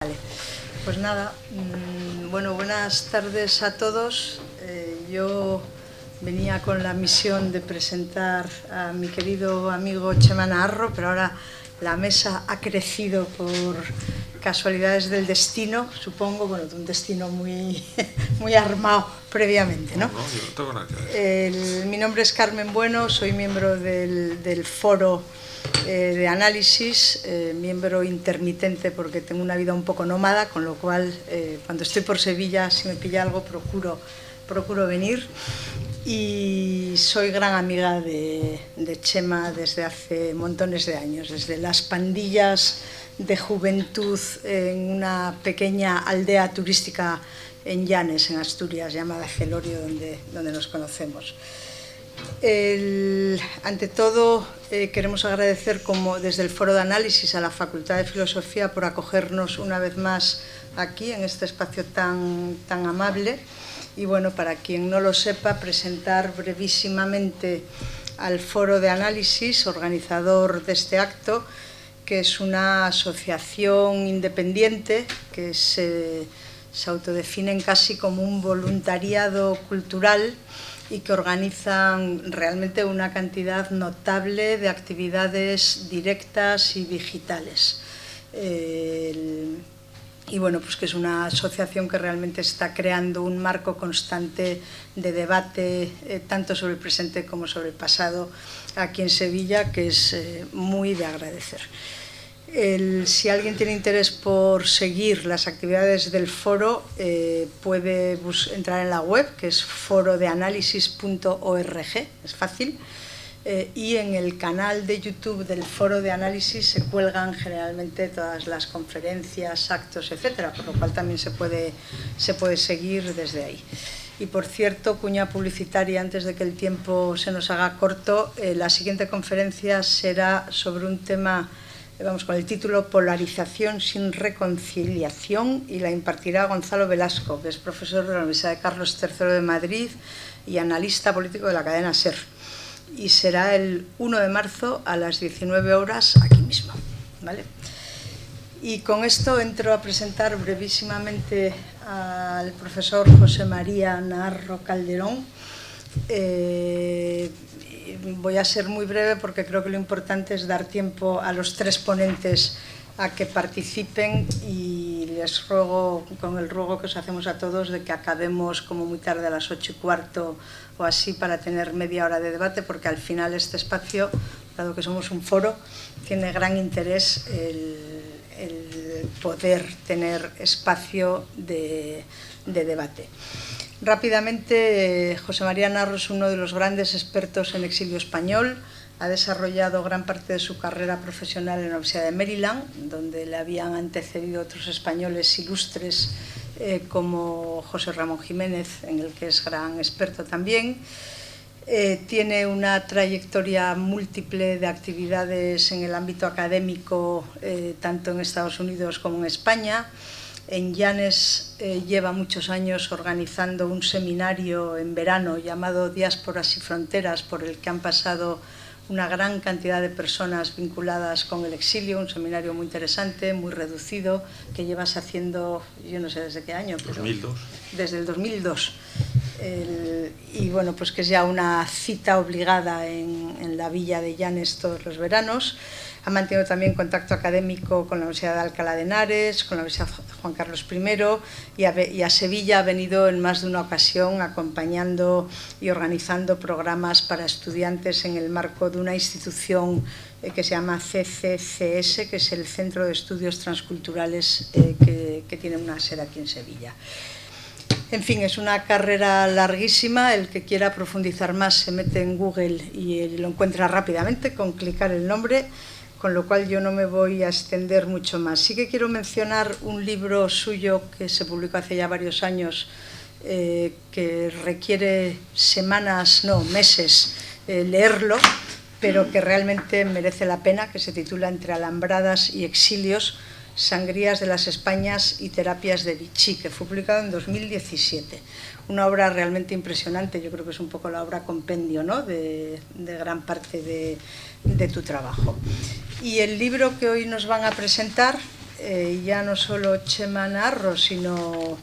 Vale, pues nada, bueno, buenas tardes a todos. Yo venía con la misión de presentar a mi querido amigo Chema Naharro, pero ahora la mesa ha crecido por casualidades del destino, supongo, bueno, de un destino muy armado previamente, ¿no? No, yo no tengo nada que decir. Mi nombre es Carmen Bueno, soy miembro del foro de análisis, miembro intermitente porque tengo una vida un poco nómada, con lo cual cuando estoy por Sevilla, si me pilla algo, procuro venir. Y soy gran amiga de Chema desde hace montones de años, desde las pandillas de juventud en una pequeña aldea turística en Llanes, en Asturias, llamada Celorio, donde nos conocemos. Ante todo, queremos agradecer desde el Foro de Análisis a la Facultad de Filosofía por acogernos una vez más aquí, en este espacio tan amable. Y bueno, para quien no lo sepa, presentar brevísimamente al Foro de Análisis, organizador de este acto, que es una asociación independiente que se autodefinen casi como un voluntariado cultural y que organizan realmente una cantidad notable de actividades directas y digitales. Y bueno, pues que es una asociación que realmente está creando un marco constante de debate, tanto sobre el presente como sobre el pasado, aquí en Sevilla, que es muy de agradecer. Si alguien tiene interés por seguir las actividades del foro, puede entrar en la web, que es forodeanálisis.org, es fácil, y en el canal de YouTube del Foro de Análisis se cuelgan generalmente todas las conferencias, actos, etcétera, por lo cual también se puede seguir desde ahí. Y por cierto, cuña publicitaria antes de que el tiempo se nos haga corto, la siguiente conferencia será sobre un tema, vamos con el título Polarización sin reconciliación, y la impartirá Gonzalo Velasco, que es profesor de la Universidad de Carlos III de Madrid y analista político de la cadena SER. Y será el 1 de marzo a las 19 horas aquí mismo, ¿vale? Y con esto entro a presentar brevísimamente al profesor José María Naharro Calderón. Voy a ser muy breve porque creo que lo importante es dar tiempo a los tres ponentes a que participen, y les ruego, con el ruego que os hacemos a todos, de que acabemos como muy tarde a las 8:15 o así, para tener media hora de debate, porque al final este espacio, dado que somos un foro, tiene gran interés el poder tener espacio de debate. Rápidamente, José María Naharro es uno de los grandes expertos en exilio español. Ha desarrollado gran parte de su carrera profesional en la Universidad de Maryland, donde le habían antecedido otros españoles ilustres como José Ramón Jiménez, en el que es gran experto también. Tiene una trayectoria múltiple de actividades en el ámbito académico, tanto en Estados Unidos como en España. En Llanes lleva muchos años organizando un seminario en verano llamado Diásporas y Fronteras, por el que han pasado una gran cantidad de personas vinculadas con el exilio, un seminario muy interesante, muy reducido, que llevas haciendo, yo no sé desde qué año, pero 2002. Desde el 2002. Y bueno, pues que es ya una cita obligada en la villa de Llanes todos los veranos. Ha mantenido también contacto académico con la Universidad de Alcalá de Henares, con la Universidad Juan Carlos I, y a Sevilla ha venido en más de una ocasión acompañando y organizando programas para estudiantes en el marco de una institución que se llama CCCS, que es el Centro de Estudios Transculturales, que tiene una sede aquí en Sevilla. En fin, es una carrera larguísima. El que quiera profundizar más se mete en Google y lo encuentra rápidamente con clicar el nombre, con lo cual yo no me voy a extender mucho más. Sí que quiero mencionar un libro suyo que se publicó hace ya varios años, que requiere meses leerlo, pero que realmente merece la pena, que se titula Entre alambradas y exilios, Sangrías de las Españas y Terapias de Vichy, que fue publicado en 2017. Una obra realmente impresionante. Yo creo que es un poco la obra compendio, ¿no?, de gran parte de tu trabajo. Y el libro que hoy nos van a presentar ya no solo Chema Narro, sino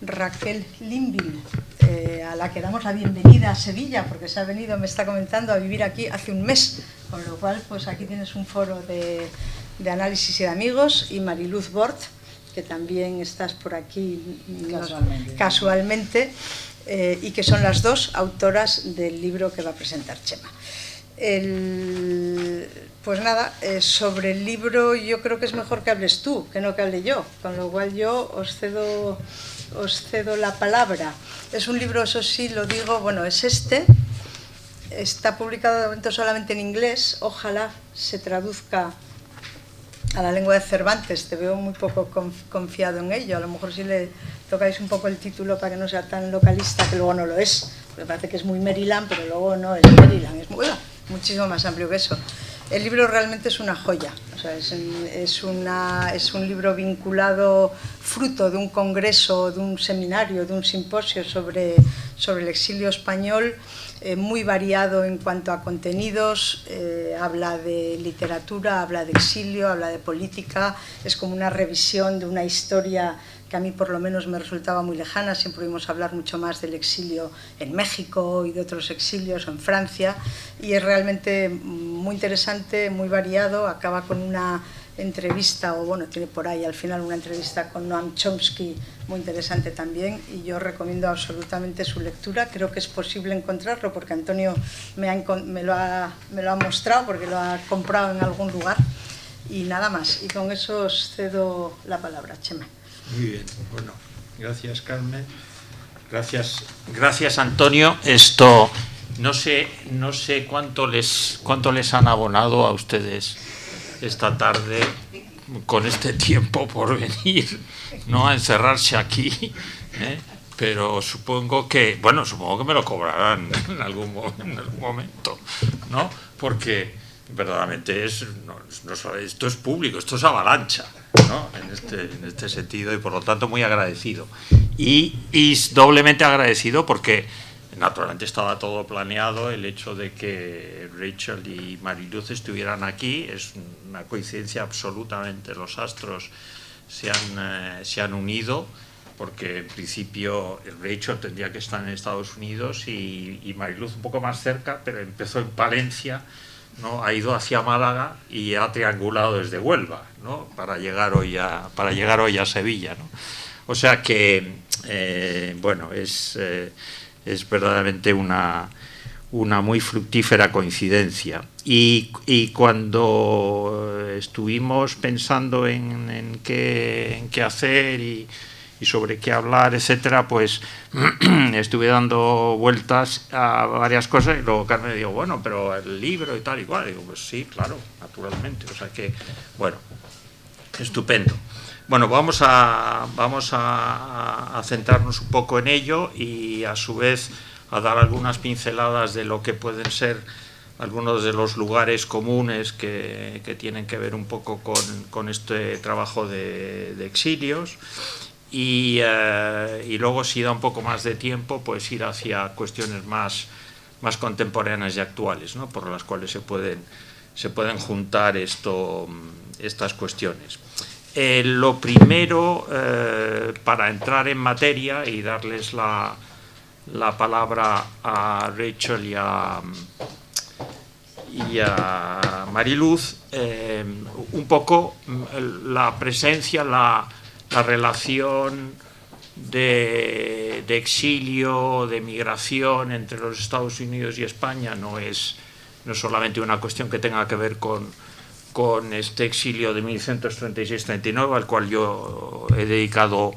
Raquel Limbil, a la que damos la bienvenida a Sevilla, porque se ha venido, me está comentando, a vivir aquí hace un mes, con lo cual pues aquí tienes un foro de análisis y de amigos, y Mariluz Bort, que también estás por aquí casualmente, y que son las dos autoras del libro que va a presentar Chema. Pues nada, sobre el libro yo creo que es mejor que hables tú, que no que hable yo, con lo cual yo os cedo la palabra. Es un libro, eso sí, lo digo, bueno, es está publicado de momento solamente en inglés, ojalá se traduzca a la lengua de Cervantes, te veo muy poco confiado en ello, a lo mejor si le tocáis un poco el título para que no sea tan localista, que luego no lo es, porque parece que es muy Maryland, pero luego no es Maryland, es muchísimo más amplio que eso. El libro realmente es una joya, o sea, es un libro vinculado, fruto de un congreso, de un seminario, de un simposio sobre el exilio español, muy variado en cuanto a contenidos, habla de literatura, habla de exilio, habla de política, es como una revisión de una historia que a mí por lo menos me resultaba muy lejana, siempre oímos hablar mucho más del exilio en México y de otros exilios en Francia, y es realmente muy interesante, muy variado, acaba con una entrevista, o bueno, tiene por ahí al final una entrevista con Noam Chomsky muy interesante también, y yo recomiendo absolutamente su lectura. Creo que es posible encontrarlo porque Antonio me lo ha mostrado, porque lo ha comprado en algún lugar, y nada más, y con eso os cedo la palabra, Chema. Muy bien, bueno, gracias Carmen, gracias Antonio. Esto no sé cuánto les han abonado a ustedes esta tarde con este tiempo por venir, ¿no?, a encerrarse aquí, pero supongo que me lo cobrarán en algún momento, ¿no? Porque verdaderamente esto es público, esto es Avalancha, ¿no?, en este sentido, y por lo tanto muy agradecido, y doblemente agradecido porque naturalmente estaba todo planeado. El hecho de que Rachel y Mariluz estuvieran aquí es una coincidencia absolutamente. Los astros se han unido, porque en principio Rachel tendría que estar en Estados Unidos y Mariluz un poco más cerca, pero empezó en Palencia, ¿no?, ha ido hacia Málaga y ha triangulado desde Huelva, ¿no?, para llegar hoy a Sevilla, ¿no? O sea que es verdaderamente una muy fructífera coincidencia. Y cuando estuvimos pensando en qué hacer y sobre qué hablar, etcétera, pues estuve dando vueltas a varias cosas, y luego Carmen me dijo, bueno, pero el libro y tal y cual. Y digo, pues sí, claro, naturalmente. O sea que, bueno, estupendo. Bueno, vamos a centrarnos un poco en ello, y a su vez a dar algunas pinceladas de lo que pueden ser algunos de los lugares comunes que tienen que ver un poco con este trabajo de exilios, y luego, si da un poco más de tiempo, pues ir hacia cuestiones más contemporáneas y actuales, ¿no?, por las cuales se pueden juntar estas cuestiones. Lo primero, para entrar en materia y darles la palabra a Rachel y a Mariluz, un poco la presencia, la relación de exilio, de migración entre los Estados Unidos y España no es solamente una cuestión que tenga que ver con este exilio de 1936-39, al cual yo he dedicado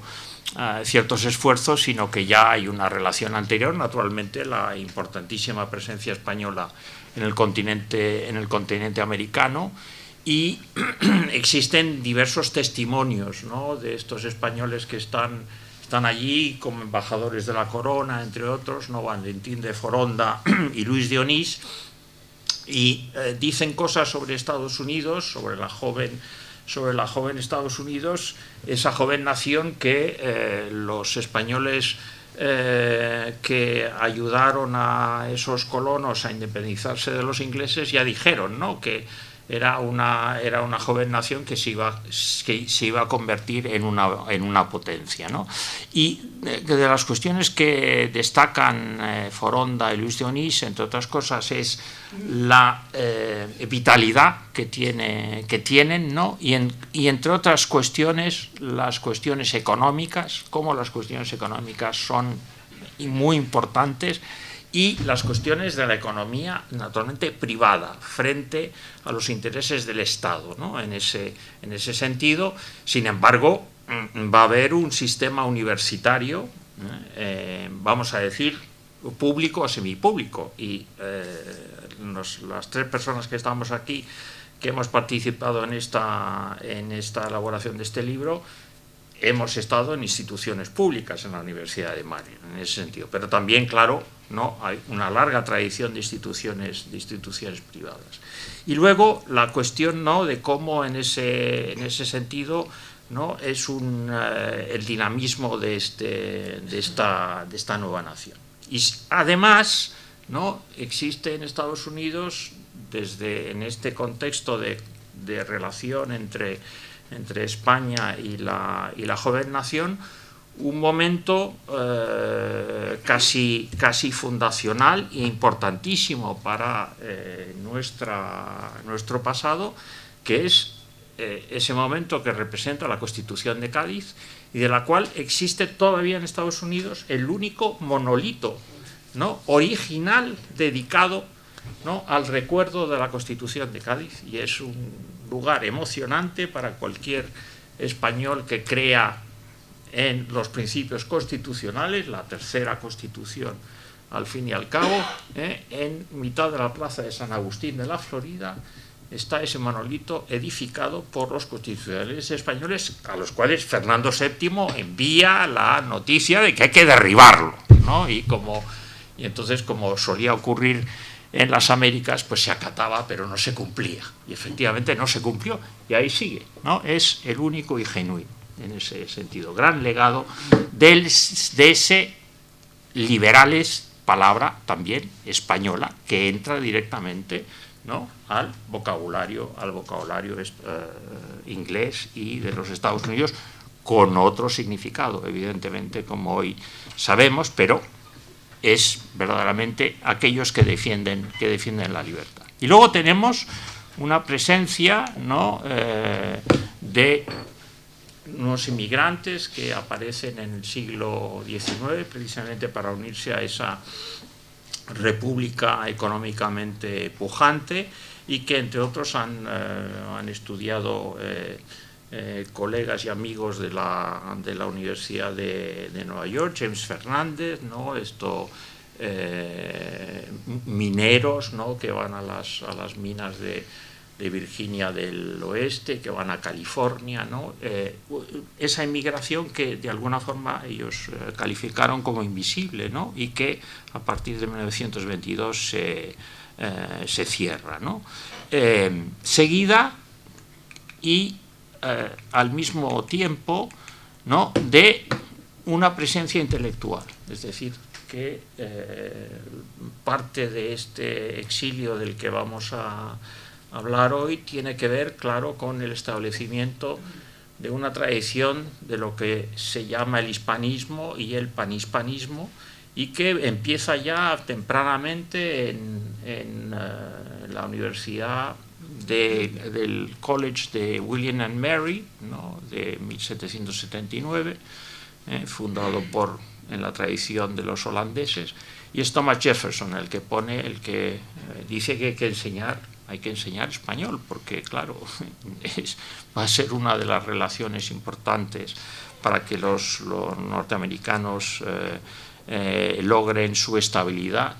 ciertos esfuerzos, sino que ya hay una relación anterior, naturalmente, la importantísima presencia española en el continente americano, y existen diversos testimonios, ¿no?, de estos españoles que están allí como embajadores de la corona, entre otros, ¿no?, Valentín de Foronda y Luis de Onís, y dicen cosas sobre Estados Unidos, sobre la joven Estados Unidos, esa joven nación que los españoles que ayudaron a esos colonos a independizarse de los ingleses ya dijeron, ¿no?, que era una joven nación que se iba a convertir en una potencia, ¿no? Y de las cuestiones que destacan Foronda y Luis de Onís, entre otras cosas, es la vitalidad que tienen, ¿no? Y entre otras cuestiones, las cuestiones económicas, cómo las cuestiones económicas son muy importantes, y las cuestiones de la economía naturalmente privada frente a los intereses del Estado, ¿no? En ese sentido, sin embargo, va a haber un sistema universitario, vamos a decir, público o semipúblico, y las tres personas que estamos aquí, que hemos participado en esta elaboración de este libro, hemos estado en instituciones públicas en la Universidad de Maryland, en ese sentido, pero también, claro, ¿no? Hay una larga tradición de instituciones privadas. Y luego la cuestión, ¿no? De cómo en ese sentido, ¿no? Es el dinamismo de esta nueva nación. Y además, ¿no? Existe en Estados Unidos, en este contexto de relación entre España y la joven nación, un momento casi fundacional e importantísimo para nuestro pasado, que es ese momento que representa la Constitución de Cádiz, y de la cual existe todavía en Estados Unidos el único monolito, ¿no? Original dedicado, ¿no? Al recuerdo de la Constitución de Cádiz, y es un lugar emocionante para cualquier español que crea en los principios constitucionales, la tercera Constitución al fin y al cabo. En mitad de la plaza de San Agustín de la Florida está ese monolito edificado por los constitucionales españoles, a los cuales Fernando VII envía la noticia de que hay que derribarlo, ¿no? Y entonces, como solía ocurrir en las Américas, pues se acataba, pero no se cumplía. Y efectivamente no se cumplió, y ahí sigue, ¿no? Es el único y genuino, en ese sentido. Gran legado de ese liberales, palabra también española, que entra directamente, ¿no? al vocabulario inglés y de los Estados Unidos, con otro significado, evidentemente, como hoy sabemos, pero es verdaderamente aquellos que defienden la libertad. Y luego tenemos una presencia, ¿no? De unos inmigrantes que aparecen en el siglo XIX, precisamente para unirse a esa república económicamente pujante, y que entre otros han estudiado colegas y amigos de la Universidad de Nueva York, James Fernández, ¿no? Mineros, ¿no? Que van a las minas de Virginia del Oeste, que van a California, ¿no? Esa inmigración que de alguna forma ellos calificaron como invisible, ¿no? Y que a partir de 1922 se cierra, ¿no? Seguida y al mismo tiempo, ¿no? de una presencia intelectual, es decir, que parte de este exilio del que vamos a hablar hoy tiene que ver, claro, con el establecimiento de una tradición de lo que se llama el hispanismo y el panhispanismo, y que empieza ya tempranamente en la Universidad del College de William and Mary, ¿no? de 1779, fundado en la tradición de los holandeses, y es Thomas Jefferson el que dice que hay que enseñar español, porque claro, va a ser una de las relaciones importantes para que los norteamericanos logren su estabilidad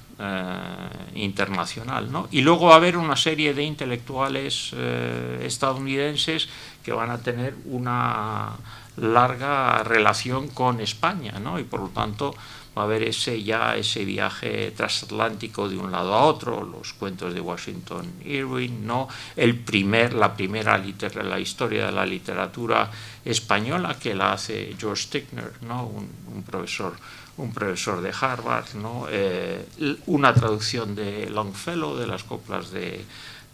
internacional, ¿no? Y luego va a haber una serie de intelectuales estadounidenses que van a tener una larga relación con España, ¿no? Y por lo tanto va a haber ese viaje transatlántico de un lado a otro, los cuentos de Washington Irving, ¿no? La historia de la literatura española, que la hace George Tickner, ¿no? un profesor de Harvard, ¿no? Una traducción de Longfellow, de las coplas de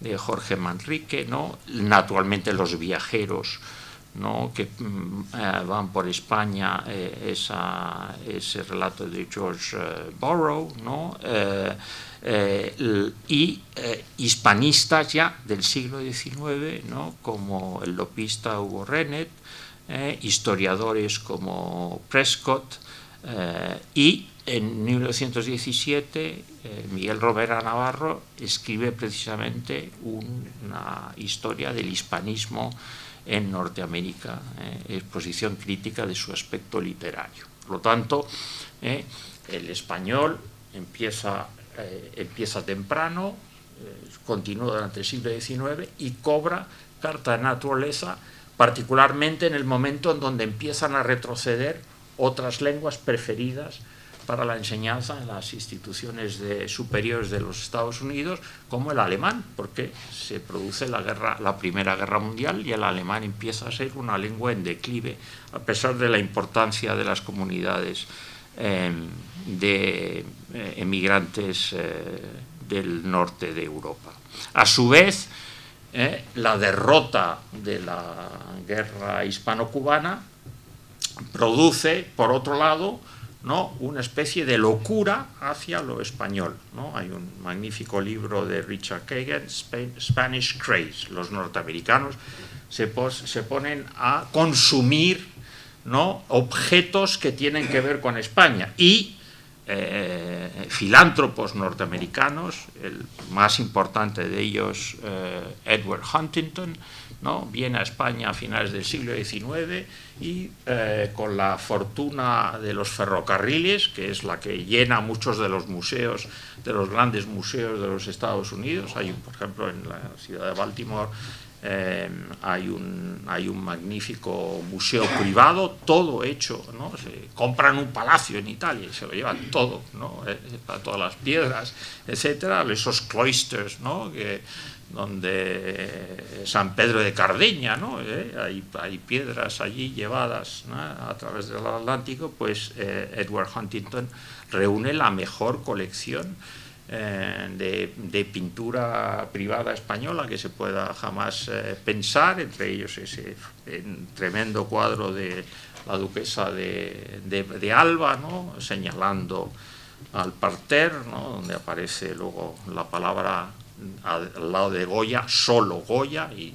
de Jorge Manrique, ¿no? Naturalmente Los viajeros, ¿no? Que van por España, ese relato de George Borrow, ¿no? Y hispanistas ya del siglo XIX, ¿no? Como el lopista Hugo Renet, historiadores como Prescott, y en 1917 Miguel Romera Navarro escribe precisamente una historia del hispanismo en Norteamérica, exposición crítica de su aspecto literario. Por lo tanto, el español empieza temprano, continúa durante el siglo XIX y cobra carta de naturaleza, particularmente en el momento en donde empiezan a retroceder otras lenguas preferidas para la enseñanza en las instituciones superiores de los Estados Unidos, como el alemán, porque se produce la Primera Guerra Mundial y el alemán empieza a ser una lengua en declive, a pesar de la importancia de las comunidades de emigrantes del norte de Europa. A su vez, la derrota de la guerra hispano-cubana produce, por otro lado, ¿no? Una especie de locura hacia lo español, ¿no? Hay un magnífico libro de Richard Kagan, Spanish Craze. Los norteamericanos se ponen a consumir, ¿no? Objetos que tienen que ver con España, y filántropos norteamericanos, el más importante de ellos, Edward Huntington, ¿no? Viene a España a finales del siglo XIX y con la fortuna de los ferrocarriles, que es la que llena muchos de los museos, de los grandes museos de los Estados Unidos. Hay, por ejemplo, en la ciudad de Baltimore hay un magnífico museo privado, todo hecho, ¿no? Se compran un palacio en Italia y se lo llevan todo, ¿no? Todas las piedras, etcétera, esos cloisters, ¿no? Donde San Pedro de Cardeña, ¿no? Hay piedras allí llevadas, ¿no? A través del Atlántico. Pues Edward Huntington reúne la mejor colección de pintura privada española que se pueda jamás pensar, entre ellos ese tremendo cuadro de la duquesa de Alba, ¿no? Señalando al parterre, ¿no? Donde aparece luego la palabra al lado de Goya, solo Goya, y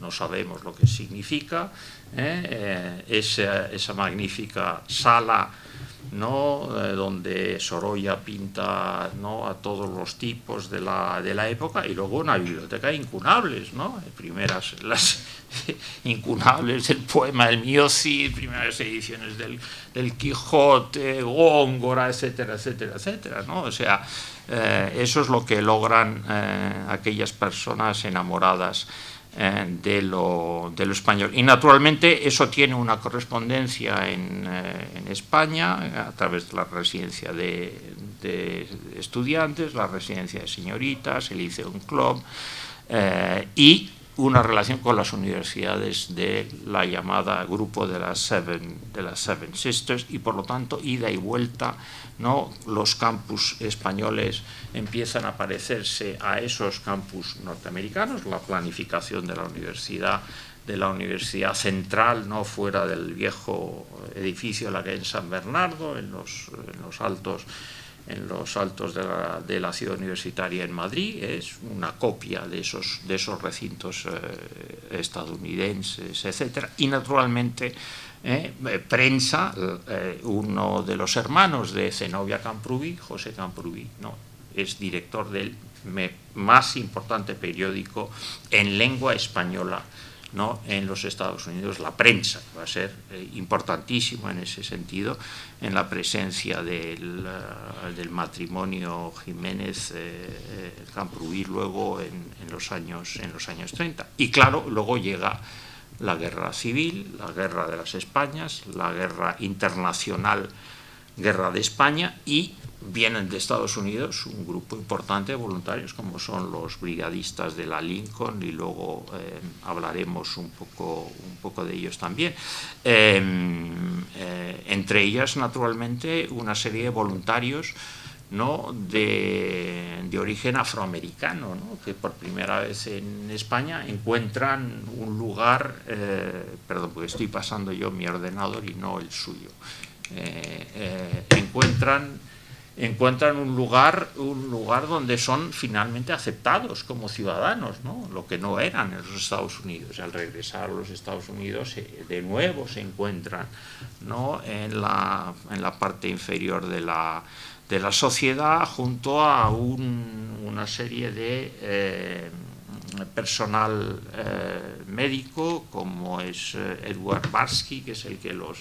no sabemos lo que significa. Esa magnífica sala, ¿no? Donde Sorolla pinta, ¿no? A todos los tipos de la época, y luego una biblioteca de incunables, ¿no? Primeras las incunables del poema del Mío Cid, primeras ediciones del Quijote, Góngora, etcétera, etcétera, etcétera, ¿no? O sea, eso es lo que logran aquellas personas enamoradas de lo español. Y naturalmente eso tiene una correspondencia en España a través de la residencia de estudiantes, la residencia de señoritas, el Lyceum Club, y una relación con las universidades de la llamada grupo de las Seven Sisters, y por lo tanto ida y vuelta, ¿no? Los campus españoles empiezan a parecerse a esos campus norteamericanos, la planificación de la universidad central, ¿no? Fuera del viejo edificio de la calle San Bernardo, en los altos de la ciudad universitaria en Madrid. Es una copia de esos recintos estadounidenses, etcétera. Y naturalmente prensa, uno de los hermanos de Zenobia Camprubí, José Camprubí, ¿no? Es director del más importante periódico en lengua española, ¿no? En los Estados Unidos. La prensa va a ser importantísimo en ese sentido, en la presencia del matrimonio Jiménez Camprubí luego en los años 30. Y claro, luego llega la guerra civil, la guerra de las Españas, la guerra internacional, guerra de España, y vienen de Estados Unidos un grupo importante de voluntarios, como son los brigadistas de la Lincoln, y luego hablaremos un poco de ellos también. Entre ellas, naturalmente, una serie de voluntarios ¿no? de origen afroamericano, ¿no? Que por primera vez en España encuentran un lugar, perdón, porque estoy pasando yo mi ordenador y no el suyo, encuentran un lugar donde son finalmente aceptados como ciudadanos, ¿no? Lo que no eran en los Estados Unidos. Al regresar a los Estados Unidos de nuevo se encuentran, ¿no? en la parte inferior de la sociedad, junto a una serie de personal médico, como es Edward Barsky, que es el que los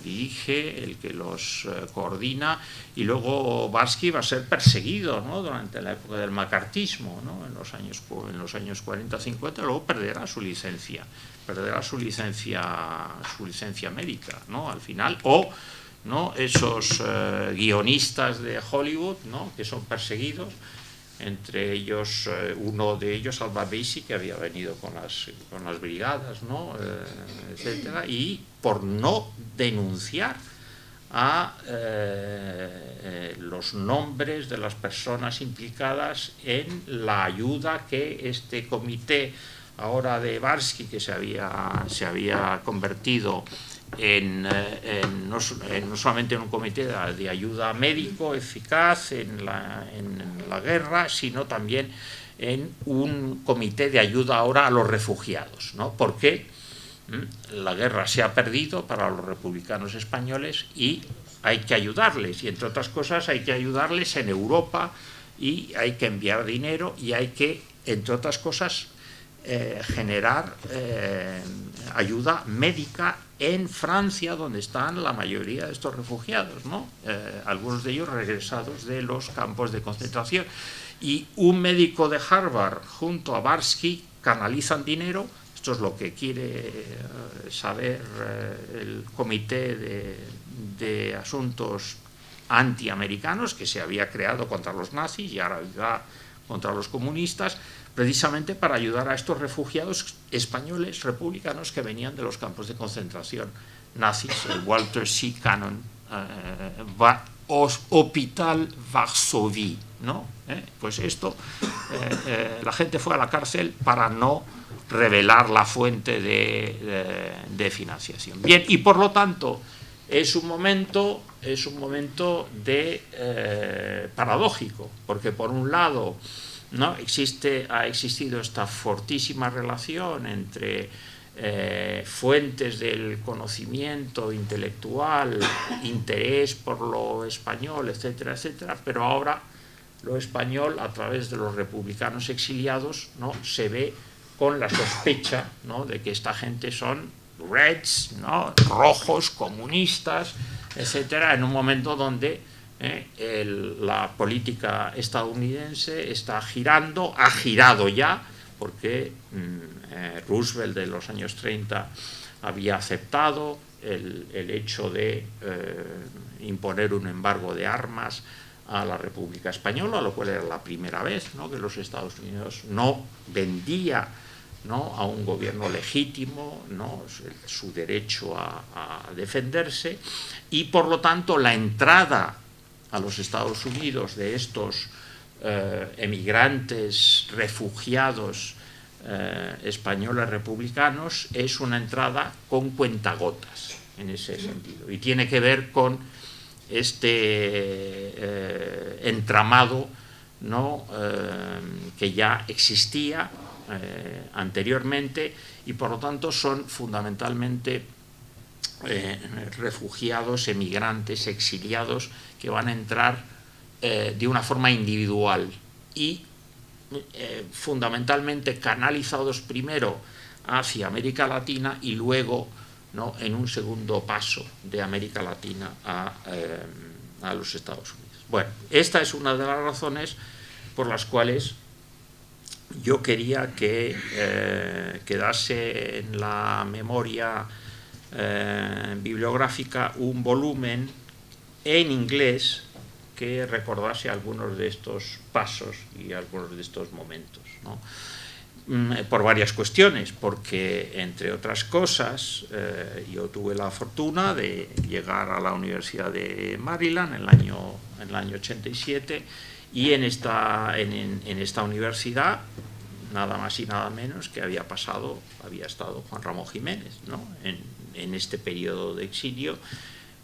dirige, el que los coordina, y luego Barsky va a ser perseguido, ¿no? Durante la época del macartismo, ¿no? en los años 40-50, luego perderá su licencia médica, ¿no? Al final, ¿no? Esos guionistas de Hollywood, ¿no? Que son perseguidos, entre ellos uno de ellos, Alva Basie, que había venido con las brigadas, ¿no? Etcétera, y por no denunciar a los nombres de las personas implicadas en la ayuda que este comité ahora de Barsky, que se había convertido no solamente en un comité de ayuda médico eficaz en la guerra, sino también en un comité de ayuda ahora a los refugiados, ¿no? Porque la guerra se ha perdido para los republicanos españoles y hay que ayudarles, y entre otras cosas hay que ayudarles en Europa, y hay que enviar dinero, y hay que, entre otras cosas, generar ayuda médica en Francia, donde están la mayoría de estos refugiados, ¿no? Algunos de ellos regresados de los campos de concentración. Y un médico de Harvard junto a Barsky canalizan dinero. Esto es lo que quiere saber el Comité de Asuntos Antiamericanos, que se había creado contra los nazis y ahora va contra los comunistas, precisamente para ayudar a estos refugiados españoles republicanos que venían de los campos de concentración nazis, el Walter C. Cannon Hospital Varsovie, ¿no? Pues esto, la gente fue a la cárcel para no revelar la fuente de financiación. Bien, y por lo tanto es un momento paradójico, porque por un lado, ¿no? ha existido esta fortísima relación entre fuentes del conocimiento intelectual, interés por lo español, etcétera, etcétera, pero ahora lo español, a través de los republicanos exiliados, ¿no? se ve con la sospecha, ¿no? de que esta gente son reds, ¿no? rojos, comunistas, etcétera, en un momento donde la política estadounidense está girando, ha girado ya, porque Roosevelt de los años 30 había aceptado el hecho de imponer un embargo de armas a la República Española, lo cual era la primera vez, ¿no? que los Estados Unidos no vendía, ¿no? a un gobierno legítimo, ¿no? su derecho a defenderse, y por lo tanto la entrada a los Estados Unidos de estos emigrantes, refugiados españoles republicanos es una entrada con cuentagotas en ese sentido, y tiene que ver con este entramado, ¿no? Que ya existía anteriormente, y por lo tanto son fundamentalmente refugiados, emigrantes, exiliados, que van a entrar de una forma individual y fundamentalmente canalizados primero hacia América Latina y luego, ¿no? en un segundo paso de América Latina a los Estados Unidos. Bueno, esta es una de las razones por las cuales yo quería que quedase en la memoria bibliográfica un volumen en inglés que recordase algunos de estos pasos y algunos de estos momentos, ¿no? por varias cuestiones, porque entre otras cosas yo tuve la fortuna de llegar a la Universidad de Maryland en el año 87, y en esta universidad nada más y nada menos que había estado Juan Ramón Jiménez, ¿no? en este periodo de exilio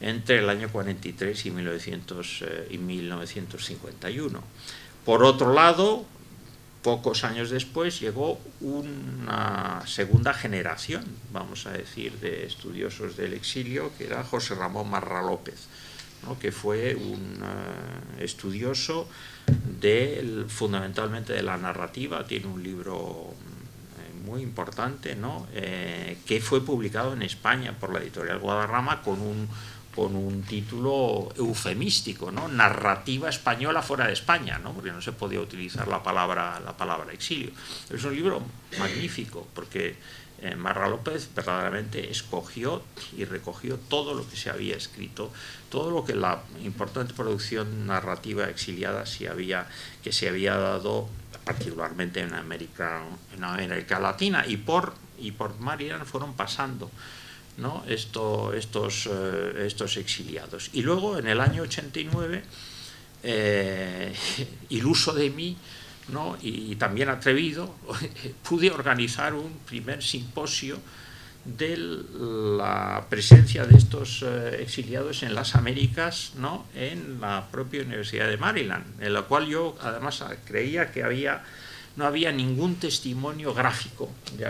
entre el año 43 y 1951. Por otro lado, pocos años después llegó una segunda generación, vamos a decir, de estudiosos del exilio, que era José Ramón Marra López, ¿no? Que fue un estudioso fundamentalmente de la narrativa. Tiene un libro muy importante, ¿no? Que fue publicado en España por la editorial Guadarrama con un título eufemístico, ¿no? Narrativa española fuera de España, ¿no? Porque no se podía utilizar la palabra exilio. Es un libro magnífico, porque Marra López verdaderamente escogió y recogió todo lo que se había escrito, todo lo que la importante producción narrativa exiliada que se había dado particularmente en América Latina, y por Maryland fueron pasando, ¿no? estos exiliados. Y luego en el año 89, iluso de mí, ¿no? Y también atrevido, pude organizar un primer simposio de la presencia de estos exiliados en las Américas, ¿no? En la propia Universidad de Maryland, en la cual yo además creía que no había ningún testimonio gráfico de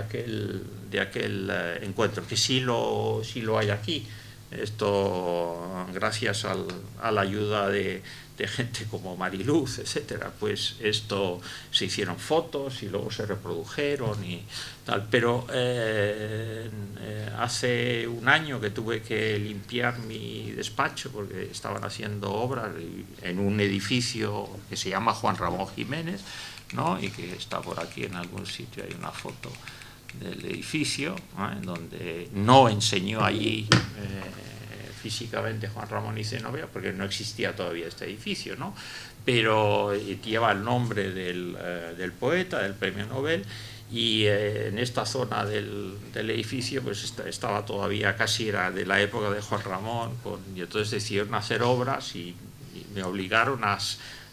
aquel encuentro, que sí lo hay aquí. Esto, gracias a la ayuda de gente como Mariluz, etcétera, pues esto se hicieron fotos y luego se reprodujeron y tal. Pero hace un año que tuve que limpiar mi despacho porque estaban haciendo obras en un edificio que se llama Juan Ramón Jiménez, ¿no? Y que está por aquí en algún sitio, hay una foto del edificio, ¿no? En donde no enseñó allí físicamente Juan Ramón y Zenobia, porque no existía todavía este edificio, ¿no? Pero lleva el nombre del poeta, del premio Nobel, y en esta zona del edificio pues estaba todavía, casi era de la época de Juan Ramón, y entonces decidieron hacer obras y me obligaron a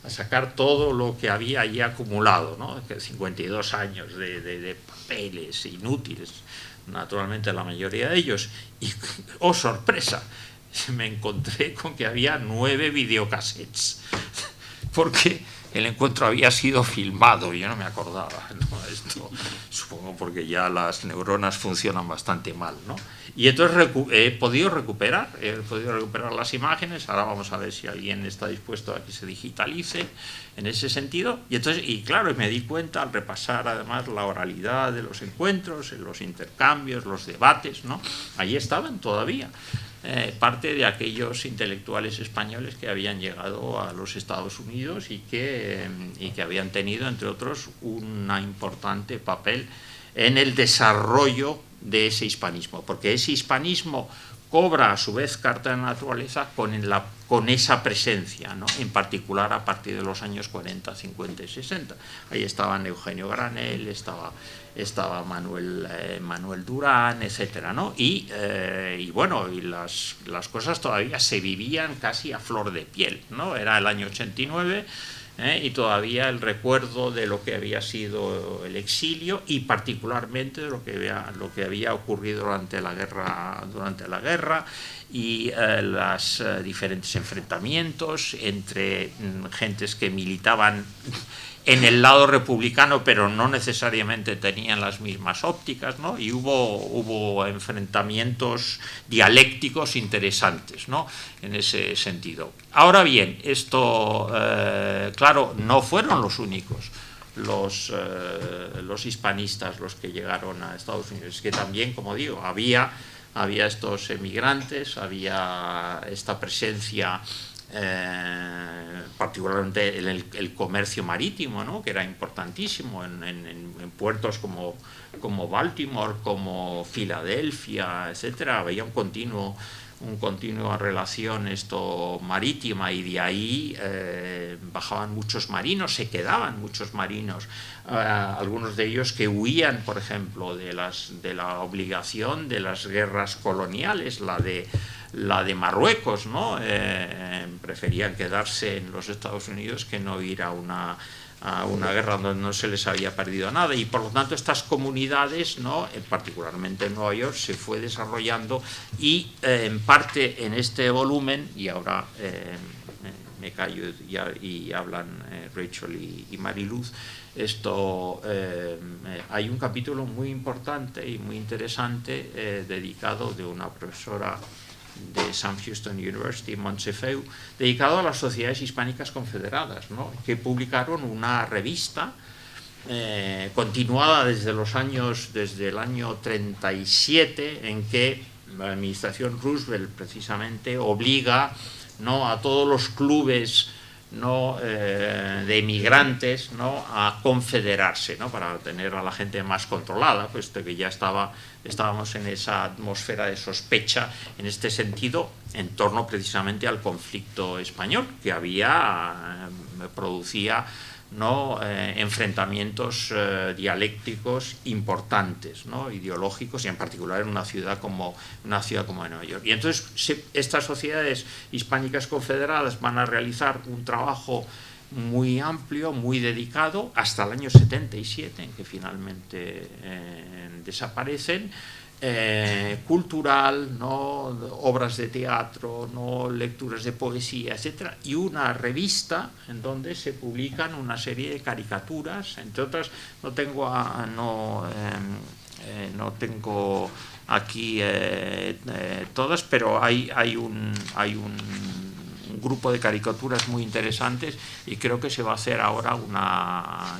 sacar todo lo que había allí acumulado, ¿no? 52 años de papeles inútiles, naturalmente la mayoría de ellos, y ¡oh sorpresa!, me encontré con que había 9 videocassettes, porque el encuentro había sido filmado, y yo no me acordaba, ¿no? Esto, supongo porque ya las neuronas funcionan bastante mal, ¿no? Y entonces he podido recuperar las imágenes. Ahora vamos a ver si alguien está dispuesto a que se digitalice en ese sentido. Y claro, me di cuenta al repasar además la oralidad de los encuentros, los intercambios, los debates, ¿no? Allí estaban todavía parte de aquellos intelectuales españoles que habían llegado a los Estados Unidos y que habían tenido, entre otros, un importante papel en el desarrollo de ese hispanismo, porque ese hispanismo cobra a su vez carta de naturaleza con esa presencia, ¿no? En particular a partir de los años 40, 50 y 60. Ahí estaban Eugenio Granell, estaba Manuel Durán, etcétera, ¿no? Y bueno, y las cosas todavía se vivían casi a flor de piel, ¿no? Era el año 89, y todavía el recuerdo de lo que había sido el exilio, y particularmente de lo que había ocurrido durante la guerra y los diferentes enfrentamienos entre gentes que militaban en el lado republicano, pero no necesariamente tenían las mismas ópticas, ¿no? Y hubo enfrentamientos dialécticos interesantes, ¿no? En ese sentido. Ahora bien, esto, claro, no fueron los únicos los hispanistas los que llegaron a Estados Unidos, que también, como digo, había estos emigrantes, había esta presencia, particularmente el comercio marítimo, ¿no? Que era importantísimo en puertos como Baltimore, como Filadelfia, etcétera. Había un continuo una continua relación marítima, y de ahí bajaban muchos marinos, se quedaban muchos marinos, algunos de ellos que huían, por ejemplo, de la obligación de las guerras coloniales, la de Marruecos, ¿no? Preferían quedarse en los Estados Unidos que no ir a una guerra donde no se les había perdido nada, y por lo tanto estas comunidades, ¿no?, particularmente en Nueva York, se fue desarrollando, y en parte en este volumen, y ahora me callo y hablan Rachel y Mariluz, hay un capítulo muy importante y muy interesante dedicado de una profesora de Sam Houston University, Montsefeu, dedicado a las sociedades hispánicas confederadas, ¿no?, que publicaron una revista continuada desde el año 37, en que la administración Roosevelt precisamente obliga, ¿no?, a todos los clubes, ¿no?, de emigrantes, ¿no?, a confederarse, ¿no?, para tener a la gente más controlada, puesto que ya estábamos en esa atmósfera de sospecha en este sentido, en torno precisamente al conflicto español, que producía, ¿no?, enfrentamientos dialécticos importantes, ¿no?, ideológicos, y en particular en una ciudad como Nueva York. Y entonces estas sociedades hispánicas confederadas van a realizar un trabajo muy amplio, muy dedicado, hasta el año 77, en que finalmente desaparecen, cultural, ¿no?, obras de teatro, ¿no?, lecturas de poesía, etcétera, y una revista en donde se publican una serie de caricaturas, entre otras. No tengo aquí todas, pero hay un grupo de caricaturas muy interesantes, y creo que se va a hacer ahora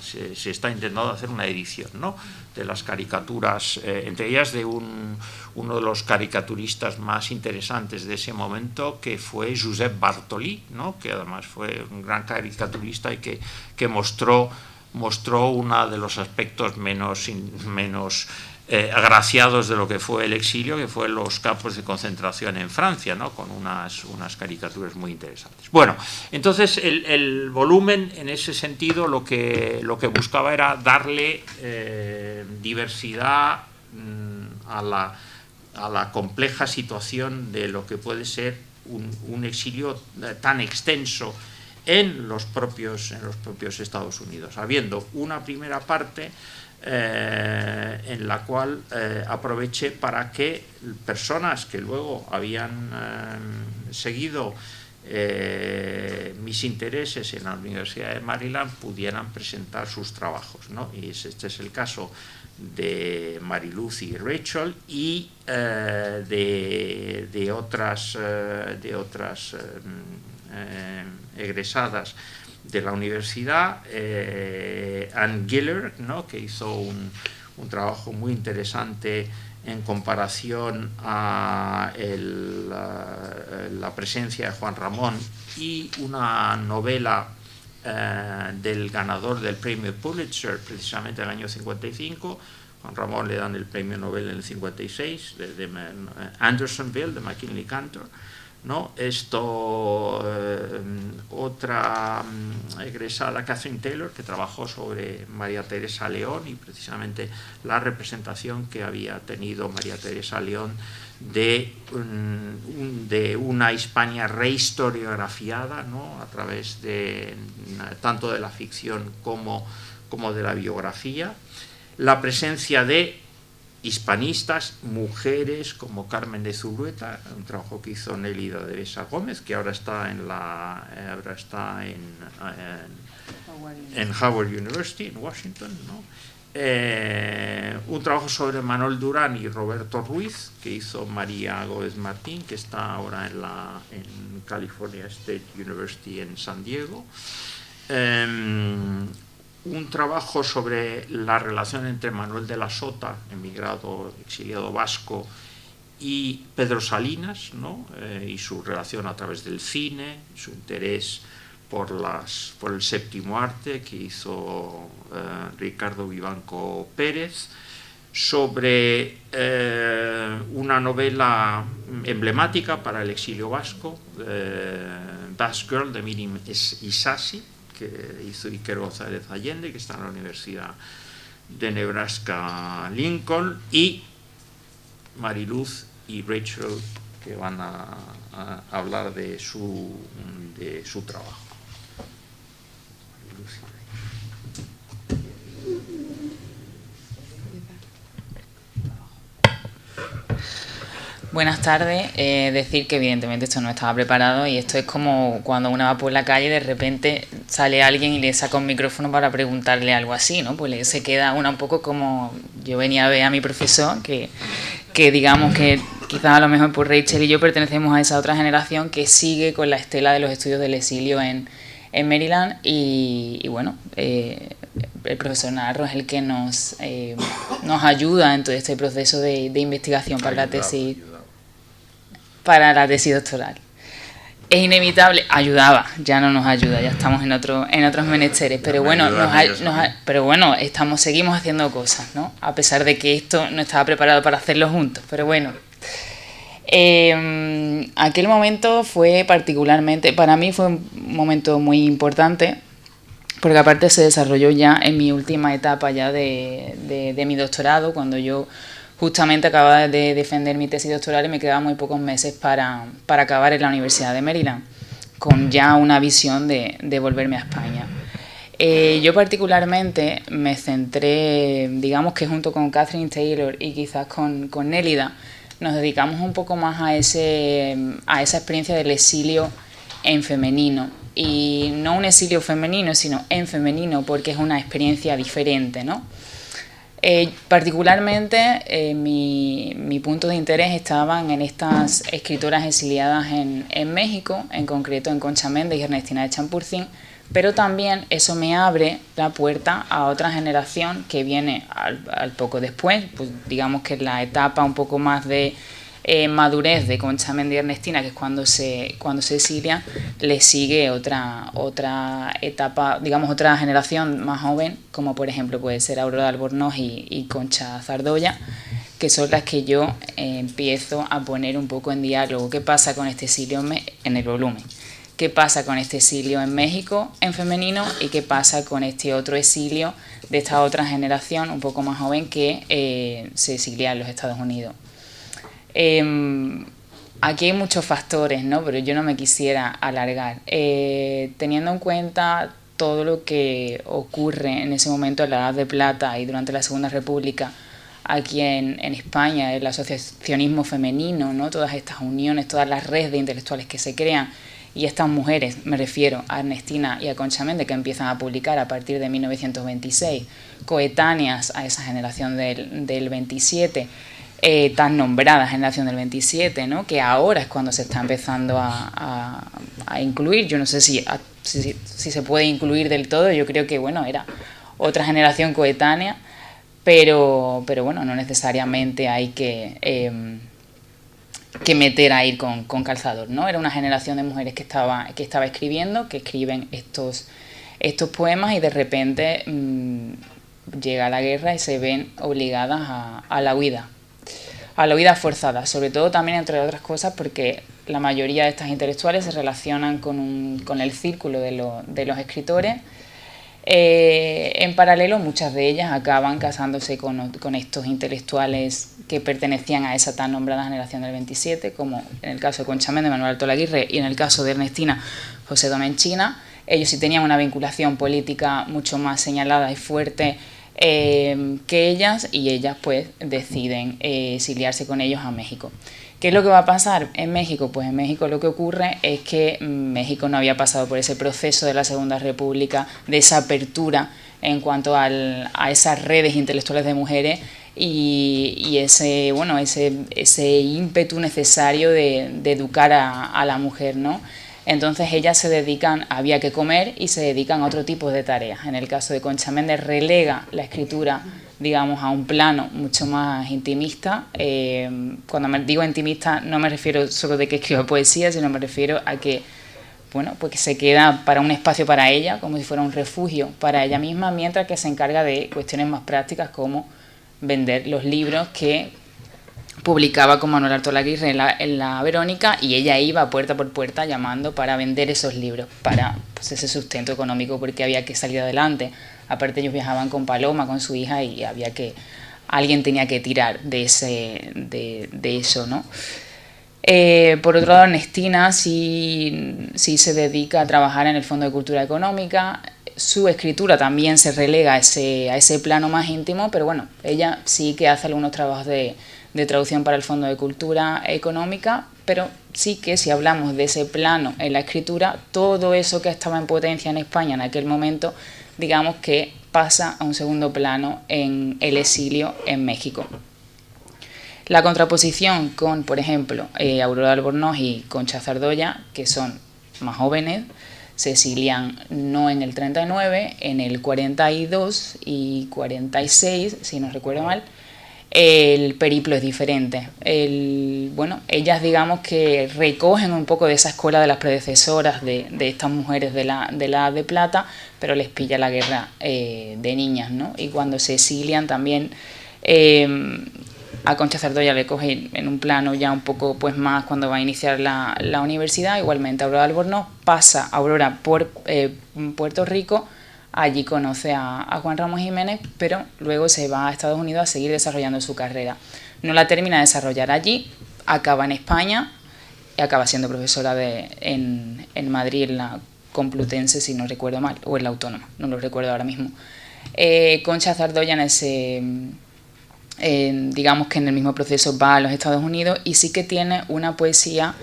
se está intentando hacer una edición, ¿no?, de las caricaturas, entre ellas de uno de los caricaturistas más interesantes de ese momento, que fue Josep Bartolí, ¿no?, que además fue un gran caricaturista y que mostró uno de los aspectos menos agraciados de lo que fue el exilio, que fue los campos de concentración en Francia, ¿no?, con unas caricaturas muy interesantes. Bueno, entonces el volumen, en ese sentido, lo que buscaba era darle diversidad a la compleja situación de lo que puede ser un exilio tan extenso en los propios Estados Unidos, habiendo una primera parte en la cual aproveché para que personas que luego habían seguido mis intereses en la Universidad de Maryland pudieran presentar sus trabajos, ¿no? Y este es el caso de Mariluz y Rachel, y de otras egresadas de la universidad, Ann Giller, ¿no?, que hizo un trabajo muy interesante en comparación a la presencia de Juan Ramón, y una novela del ganador del premio Pulitzer, precisamente en el año 55. Juan Ramón le dan el premio Nobel en el 56, de Andersonville, de McKinley Cantor, ¿no? Otra egresada, Catherine Taylor, que trabajó sobre María Teresa León, y precisamente la representación que había tenido María Teresa León de una Hispania rehistoriografiada, ¿no?, a través de tanto de la ficción como de la biografía. La presencia de hispanistas, mujeres como Carmen de Zulueta, un trabajo que hizo Nélida de Besa Gómez, que ahora está en Howard University, en Washington, ¿no? Un trabajo sobre Manuel Durán y Roberto Ruiz, que hizo María Gómez Martín, que está ahora en California State University en San Diego. Un trabajo sobre la relación entre Manuel de la Sota, exiliado vasco, y Pedro Salinas, ¿no?, y su relación a través del cine, su interés por el séptimo arte, que hizo Ricardo Vivanco Pérez. sobre una novela emblemática para el exilio vasco, Basque Girl, de Miriam Isasi, que hizo Iker González Allende, que está en la Universidad de Nebraska Lincoln, y Mariluz y Rachel, que van a hablar de su trabajo. Buenas tardes. Decir que evidentemente esto no estaba preparado y esto es como cuando uno va por la calle y de repente sale alguien y le saca un micrófono para preguntarle algo así, ¿no? Pues se queda una un poco como... Yo venía a ver a mi profesor, que digamos que quizás a lo mejor por Rachel y yo pertenecemos a esa otra generación que sigue con la estela de los estudios del exilio en Maryland y bueno, el profesor Narro es el que nos ayuda en todo este proceso de investigación para la tesis doctoral. Es inevitable, ayudaba, ya no nos ayuda, ya estamos en otros menesteres, pero bueno, seguimos haciendo cosas, ¿no? A pesar de que esto no estaba preparado para hacerlo juntos, pero bueno. Aquel momento fue particularmente, para mí fue un momento muy importante, porque aparte se desarrolló ya en mi última etapa ya de mi doctorado, cuando yo justamente acababa de defender mi tesis doctoral y me quedaban muy pocos meses para acabar en la Universidad de Maryland, con ya una visión de volverme a España. Yo particularmente me centré, digamos que junto con Catherine Taylor y quizás con Nélida, nos dedicamos un poco más a esa experiencia del exilio en femenino. Y no un exilio femenino, sino en femenino, porque es una experiencia diferente, ¿no? Particularmente mi punto de interés estaban en estas escritoras exiliadas en México, en concreto en Concha Méndez y Ernestina de Champurcín, pero también eso me abre la puerta a otra generación que viene al poco después, pues digamos que la etapa un poco más de madurez de Concha Méndez y Ernestina, que es cuando se exilia, le sigue otra etapa, digamos otra generación más joven, como por ejemplo puede ser Aurora Albornoz y Concha Zardoya, que son las que yo empiezo a poner un poco en diálogo. ¿Qué pasa con este exilio en el volumen? ¿Qué pasa con este exilio en México en femenino? ¿Y qué pasa con este otro exilio de esta otra generación un poco más joven que se exilia en los Estados Unidos? Aquí hay muchos factores, ¿no? Pero yo no me quisiera alargar. Teniendo en cuenta todo lo que ocurre en ese momento en la Edad de Plata y durante la Segunda República aquí en España, el asociacionismo femenino, ¿no? Todas estas uniones, todas las redes de intelectuales que se crean, y estas mujeres, me refiero a Ernestina y a Concha Méndez, que empiezan a publicar a partir de 1926, coetáneas a esa generación del 27, tan nombrada generación del 27, ¿no? Que ahora es cuando se está empezando a incluir. Yo no sé si se puede incluir del todo, yo creo que bueno, era otra generación coetánea, pero bueno, no necesariamente hay que meter a ir con calzador, ¿no? Era una generación de mujeres que estaba escribiendo, que escriben estos poemas y de repente llega la guerra y se ven obligadas a la huida forzada, sobre todo también, entre otras cosas, porque la mayoría de estas intelectuales se relacionan con el círculo de los escritores. En paralelo, muchas de ellas acaban casándose con estos intelectuales que pertenecían a esa tan nombrada generación del 27, como en el caso de Concha Méndez, Manuel Alto Laguirre, y en el caso de Ernestina, José Domenchina. Ellos sí tenían una vinculación política mucho más señalada y fuerte que ellas, y ellas pues deciden exiliarse con ellos a México. ¿Qué es lo que va a pasar en México? Pues en México lo que ocurre es que México no había pasado por ese proceso de la Segunda República, de esa apertura en cuanto a esas redes intelectuales de mujeres y ese ímpetu necesario de educar a la mujer, ¿no? Entonces ellas se dedican, había que comer, y se dedican a otro tipo de tareas. En el caso de Concha Méndez relega la escritura, digamos, a un plano mucho más intimista. Cuando me digo intimista no me refiero solo de que escriba poesía, sino me refiero a que, bueno, pues que se queda para un espacio para ella, como si fuera un refugio para ella misma, mientras que se encarga de cuestiones más prácticas como vender los libros que publicaba con Manuel Artola Aguirre en la Verónica, y ella iba puerta por puerta llamando para vender esos libros, para pues, ese sustento económico, porque había que salir adelante. Aparte ellos viajaban con Paloma, con su hija, y alguien tenía que tirar de eso, ¿no? Por otro lado, Ernestina sí se dedica a trabajar en el Fondo de Cultura Económica. Su escritura también se relega a ese plano más íntimo, pero bueno, ella sí que hace algunos trabajos de traducción para el Fondo de Cultura Económica, pero sí que si hablamos de ese plano en la escritura, todo eso que estaba en potencia en España en aquel momento, digamos que pasa a un segundo plano en el exilio en México. La contraposición con, por ejemplo, Aurora Albornoz y Concha Zardoya, que son más jóvenes, se exilian no en el 39, en el 42 y 46, si no recuerdo mal. El periplo es diferente. Ellas digamos que recogen un poco de esa escuela de las predecesoras de estas mujeres de la Edad de Plata, pero les pilla la guerra de niñas, ¿no? Y cuando se exilian también a Concha Zardoya le coge en un plano ya un poco pues más cuando va a iniciar la universidad. Igualmente Aurora Albornoz pasa Aurora por Puerto Rico. Allí conoce a Juan Ramón Jiménez, pero luego se va a Estados Unidos a seguir desarrollando su carrera. No la termina de desarrollar allí, acaba en España y acaba siendo profesora en Madrid, en la Complutense, si no recuerdo mal, o en la Autónoma, no lo recuerdo ahora mismo. Concha Zardoya digamos que en el mismo proceso va a los Estados Unidos y sí que tiene una poesía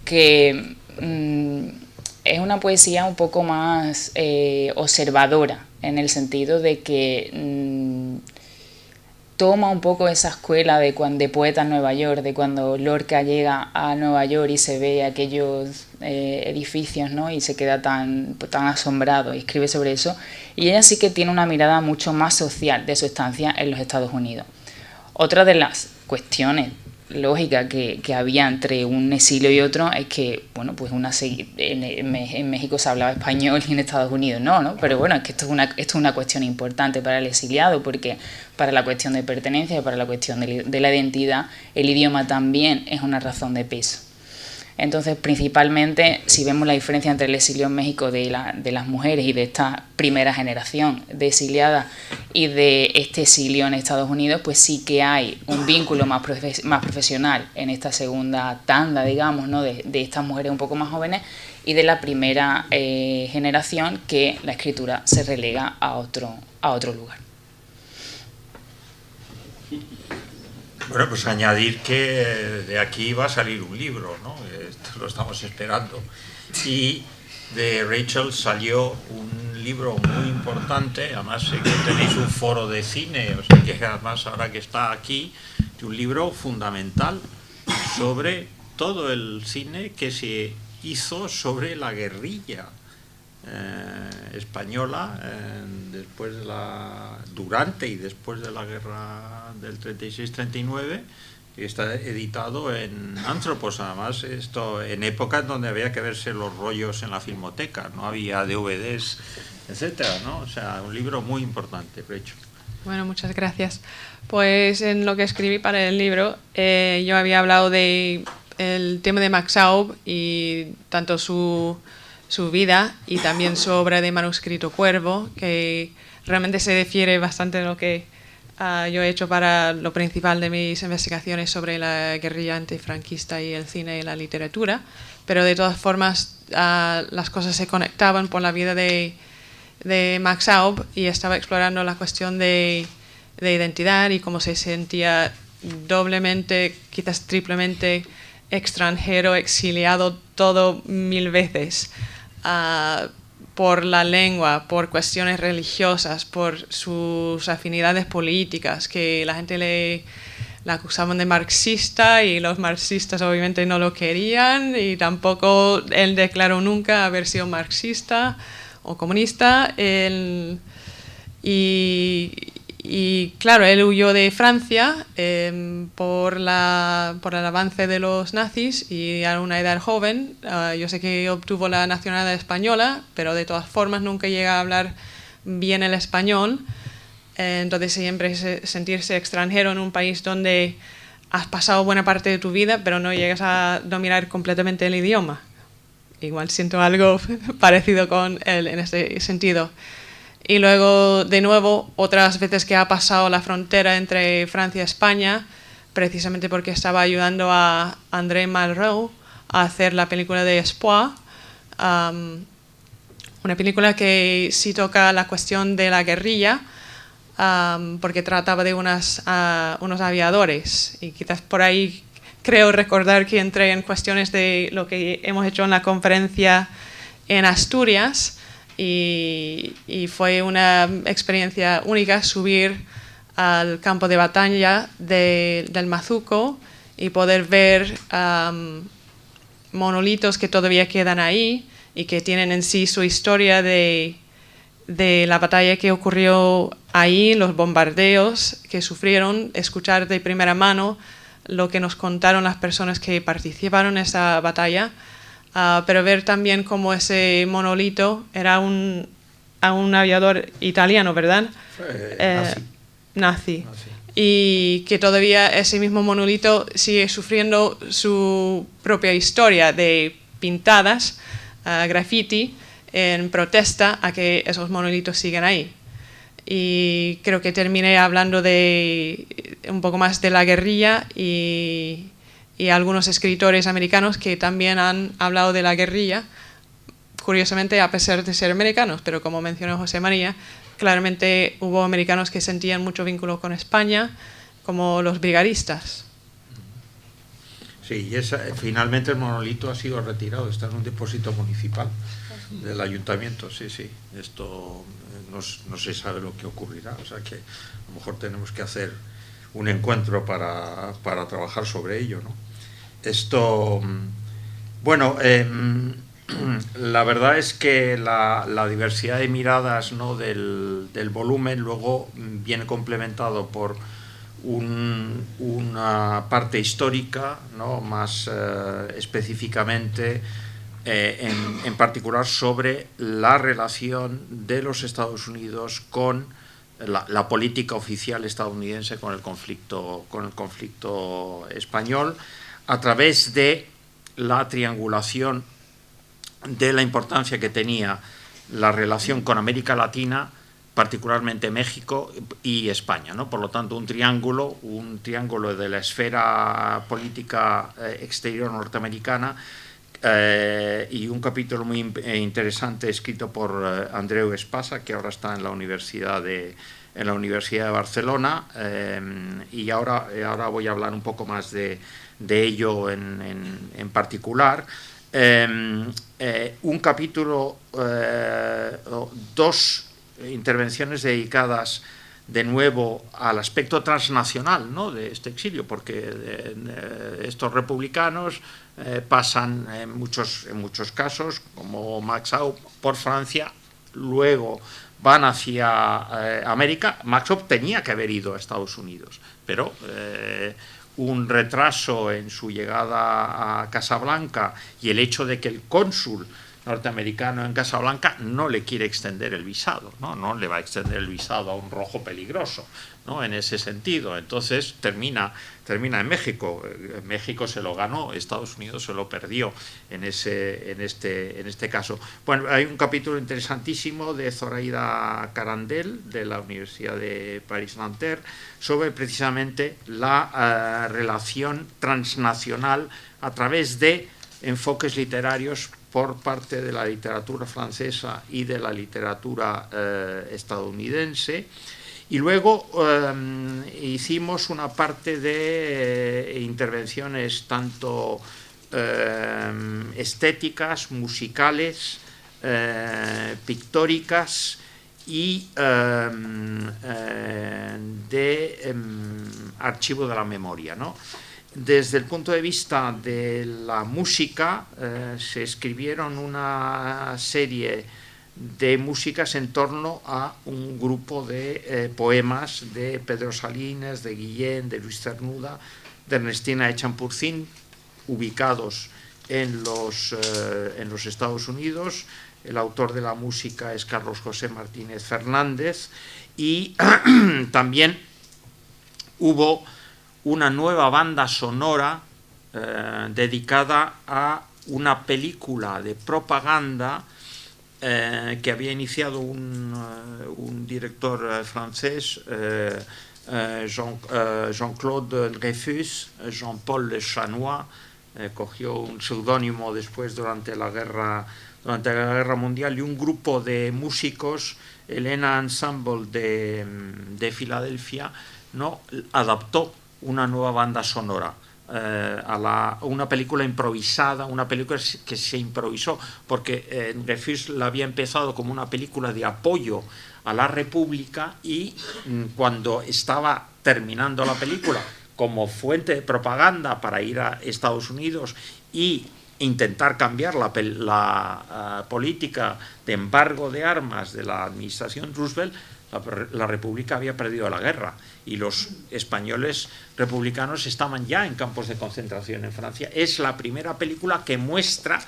que... es una poesía un poco más observadora, en el sentido de que toma un poco esa escuela de poeta en Nueva York, de cuando Lorca llega a Nueva York y se ve aquellos edificios, ¿no? Y se queda tan asombrado y escribe sobre eso. Y ella sí que tiene una mirada mucho más social de su estancia en los Estados Unidos. Otra de las cuestiones lógica que había entre un exilio y otro es que, bueno, pues en México se hablaba español y en Estados Unidos no, pero bueno, es que esto es una cuestión importante para el exiliado, porque para la cuestión de pertenencia y para la cuestión de la identidad, el idioma también es una razón de peso. Entonces, principalmente, si vemos la diferencia entre el exilio en México de las mujeres y de esta primera generación de exiliadas y de este exilio en Estados Unidos, pues sí que hay un vínculo más profesional en esta segunda tanda, digamos, ¿no? de estas mujeres un poco más jóvenes, y de la primera generación que la escritura se relega a otro lugar. Bueno, pues añadir que de aquí va a salir un libro, ¿no? Esto lo estamos esperando. Y de Rachel salió un libro muy importante, además sé que tenéis un foro de cine, o sea que además ahora que está aquí, un libro fundamental sobre todo el cine que se hizo sobre la guerrilla española durante y después de la guerra del 36-39, que está editado en Anthropos. Además, esto en épocas donde había que verse los rollos en la filmoteca, no había DVDs, etcétera, ¿no? O sea, un libro muy importante, Rachel. Bueno, muchas gracias. Pues en lo que escribí para el libro, yo había hablado de el tema de Max Aub y tanto su vida y también su obra de manuscrito Cuervo, que realmente se difiere bastante de lo que yo he hecho para lo principal de mis investigaciones sobre la guerrilla antifranquista y el cine y la literatura, pero de todas formas las cosas se conectaban por la vida de Max Aub, y estaba explorando la cuestión de identidad y cómo se sentía doblemente, quizás triplemente extranjero, exiliado, todo 1000 veces. Por la lengua, por cuestiones religiosas, por sus afinidades políticas, que la gente la acusaban de marxista y los marxistas obviamente no lo querían, y tampoco él declaró nunca haber sido marxista o comunista. Y claro, él huyó de Francia por el avance de los nazis, y a una edad joven. Yo sé que obtuvo la nacionalidad española, pero de todas formas nunca llega a hablar bien el español. Entonces siempre sentirse extranjero en un país donde has pasado buena parte de tu vida, pero no llegas a dominar completamente el idioma. Igual siento algo parecido con él en ese sentido. Y luego, de nuevo, otras veces que ha pasado la frontera entre Francia y España, precisamente porque estaba ayudando a André Malraux a hacer la película de Espoir, una película que sí toca la cuestión de la guerrilla, porque trataba de unos aviadores, y quizás por ahí creo recordar que entré en cuestiones de lo que hemos hecho en la conferencia en Asturias, y fue una experiencia única subir al campo de batalla del Mazuco y poder ver monolitos que todavía quedan ahí y que tienen en sí su historia de la batalla que ocurrió ahí, los bombardeos que sufrieron, escuchar de primera mano lo que nos contaron las personas que participaron en esa batalla, pero ver también cómo ese monolito era un aviador italiano, ¿verdad? Nazi. Y que todavía ese mismo monolito sigue sufriendo su propia historia de pintadas, graffiti, en protesta a que esos monolitos siguen ahí. Y creo que terminé hablando un poco más de la guerrilla y algunos escritores americanos que también han hablado de la guerrilla, curiosamente a pesar de ser americanos, pero como mencionó José María, claramente hubo americanos que sentían mucho vínculo con España, como los brigadistas. Sí, y finalmente el monolito ha sido retirado, está en un depósito municipal del ayuntamiento, sí. Esto no se sabe lo que ocurrirá, o sea que a lo mejor tenemos que hacer un encuentro para trabajar sobre ello, ¿no? Esto, bueno, la verdad es que la diversidad de miradas, ¿no?, del volumen luego viene complementado por una parte histórica, ¿no?, más específicamente en particular sobre la relación de los Estados Unidos con la política oficial estadounidense con el conflicto español, a través de la triangulación de la importancia que tenía la relación con América Latina, particularmente México y España, ¿no? Por lo tanto, un triángulo de la esfera política exterior norteamericana, y un capítulo muy interesante escrito por Andreu Espasa, que ahora está en la Universidad de Barcelona, y ahora voy a hablar un poco más de ello en particular. Un capítulo, dos intervenciones dedicadas de nuevo al aspecto transnacional, ¿no?, de este exilio, porque estos republicanos pasan en muchos casos, como Maxau, por Francia, luego van hacia América. Maxau tenía que haber ido a Estados Unidos, pero un retraso en su llegada a Casablanca y el hecho de que el cónsul norteamericano en Casablanca no le quiere extender el visado, no le va a extender el visado a un rojo peligroso, ¿no?, en ese sentido. Entonces termina en México. México se lo ganó, Estados Unidos se lo perdió en este caso. Bueno, hay un capítulo interesantísimo de Zoraida Carandel, de la Universidad de París-Nanterre, sobre precisamente la relación transnacional a través de enfoques literarios por parte de la literatura francesa y de la literatura estadounidense. Y luego hicimos una parte de intervenciones tanto estéticas, musicales, pictóricas y de archivo de la memoria, ¿no? Desde el punto de vista de la música, se escribieron una serie de músicas en torno a un grupo de poemas de Pedro Salines, de Guillén, de Luis Cernuda, de Ernestina de Champurcín, ubicados en los Estados Unidos. El autor de la música es Carlos José Martínez Fernández, y también hubo una nueva banda sonora dedicada a una película de propaganda que había iniciado un director francés, Jean-Claude Dreyfus, Jean-Paul Le Chanois, cogió un seudónimo después durante la Guerra Mundial, y un grupo de músicos, el ENA Ensemble de Filadelfia, ¿no?, adaptó una nueva banda sonora a una película improvisada, una película que se improvisó, porque Dreyfus la había empezado como una película de apoyo a la República, y cuando estaba terminando la película, como fuente de propaganda para ir a Estados Unidos y intentar cambiar la política de embargo de armas de la administración Roosevelt, la República había perdido la guerra y los españoles republicanos estaban ya en campos de concentración en Francia. Es la primera película que muestra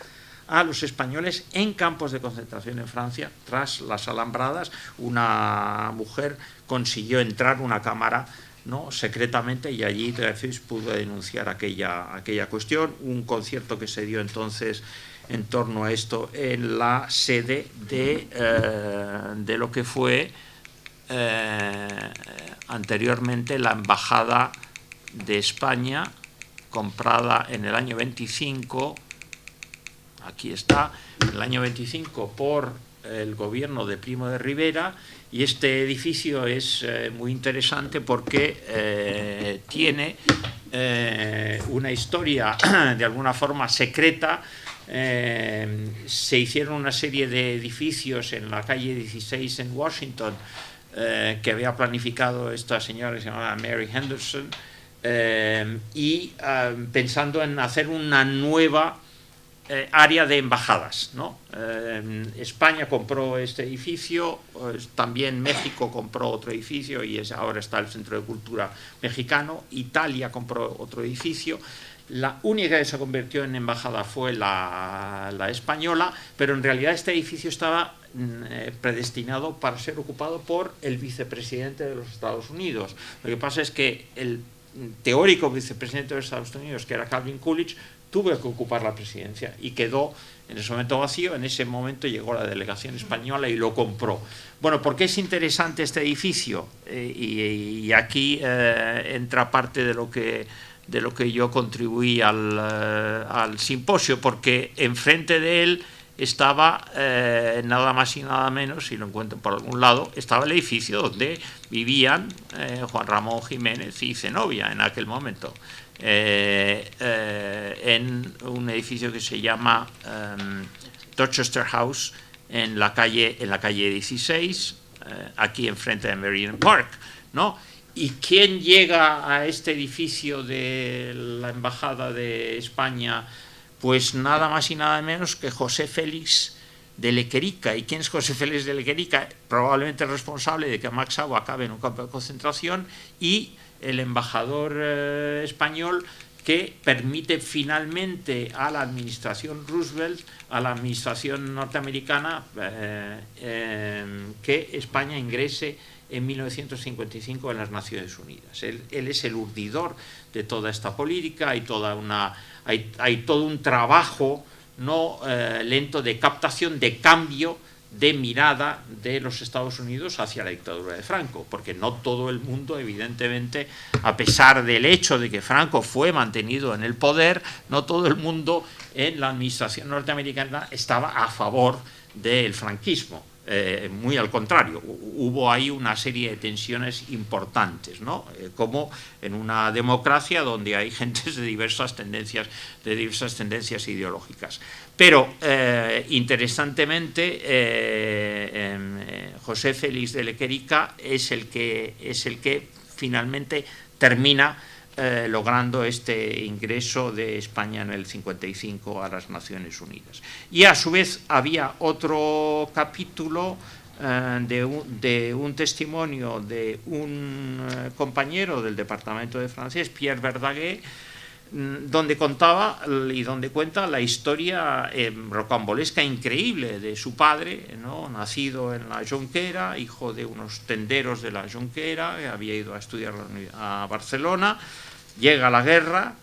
a los españoles en campos de concentración en Francia. Tras las alambradas, una mujer consiguió entrar una cámara, ¿no?, secretamente, y allí Dreyfus pudo denunciar aquella cuestión. Un concierto que se dio entonces en torno a esto en la sede de lo que fue anteriormente la Embajada de España, comprada en el año 25, aquí está, en el año 25 por el gobierno de Primo de Rivera. Y este edificio es muy interesante porque tiene una historia de alguna forma secreta. Se hicieron una serie de edificios en la calle 16 en Washington que había planificado esta señora que se llamaba Mary Henderson, y pensando en hacer una nueva área de embajadas, ¿no? España compró este edificio, también México compró otro edificio y ahora está el Centro de Cultura Mexicano. Italia compró otro edificio. La única que se convirtió en embajada fue la española, pero en realidad este edificio estaba predestinado para ser ocupado por el vicepresidente de los Estados Unidos. Lo que pasa es que el teórico vicepresidente de los Estados Unidos, que era Calvin Coolidge, tuvo que ocupar la presidencia y quedó en ese momento vacío. En ese momento llegó la delegación española y lo compró. Bueno, ¿por qué es interesante este edificio? Y aquí entra parte de lo que yo contribuí al simposio, porque enfrente de él estaba nada más y nada menos, si lo encuentro por algún lado, estaba el edificio donde vivían Juan Ramón Jiménez y Zenobia en aquel momento, en un edificio que se llama Dorchester House, en la calle 16, aquí enfrente de Meridian Park, ¿no? ¿Y quién llega a este edificio de la Embajada de España? Pues nada más y nada menos que José Félix de Lequerica. ¿Y quién es José Félix de Lequerica? Probablemente responsable de que Max Aub acabe en un campo de concentración, y el embajador español que permite finalmente a la administración Roosevelt, a la administración norteamericana, que España ingrese en 1955 en las Naciones Unidas. Él es el urdidor de toda esta política. Hay todo un trabajo no lento de captación, de cambio de mirada de los Estados Unidos hacia la dictadura de Franco, porque no todo el mundo, evidentemente, a pesar del hecho de que Franco fue mantenido en el poder, no todo el mundo en la administración norteamericana estaba a favor del franquismo. Muy al contrario, hubo ahí una serie de tensiones importantes, ¿no? Como en una democracia donde hay gentes de diversas tendencias ideológicas. Pero interesantemente, José Félix de Lequerica es el que finalmente termina logrando este ingreso de España en el 55 a las Naciones Unidas. Y a su vez había otro capítulo de un testimonio de un compañero del departamento de francés, Pierre Verdaguer, donde contaba y donde cuenta la historia rocambolesca increíble de su padre, ¿no? Nacido en la Jonquera, hijo de unos tenderos de la Jonquera, que había ido a estudiar a Barcelona, llega a la guerra,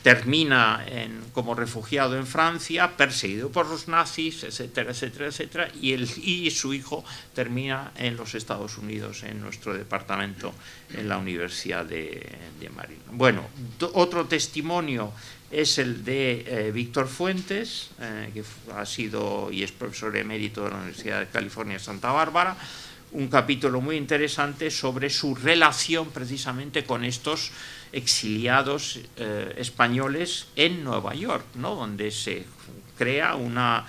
termina como refugiado en Francia, perseguido por los nazis, etcétera, etcétera, etcétera, y su hijo termina en los Estados Unidos, en nuestro departamento, en la Universidad de Maryland. Bueno, otro testimonio es el de Víctor Fuentes, que ha sido y es profesor emérito de la Universidad de California, Santa Bárbara, un capítulo muy interesante sobre su relación precisamente con estos exiliados españoles en Nueva York, ¿no? Donde se crea una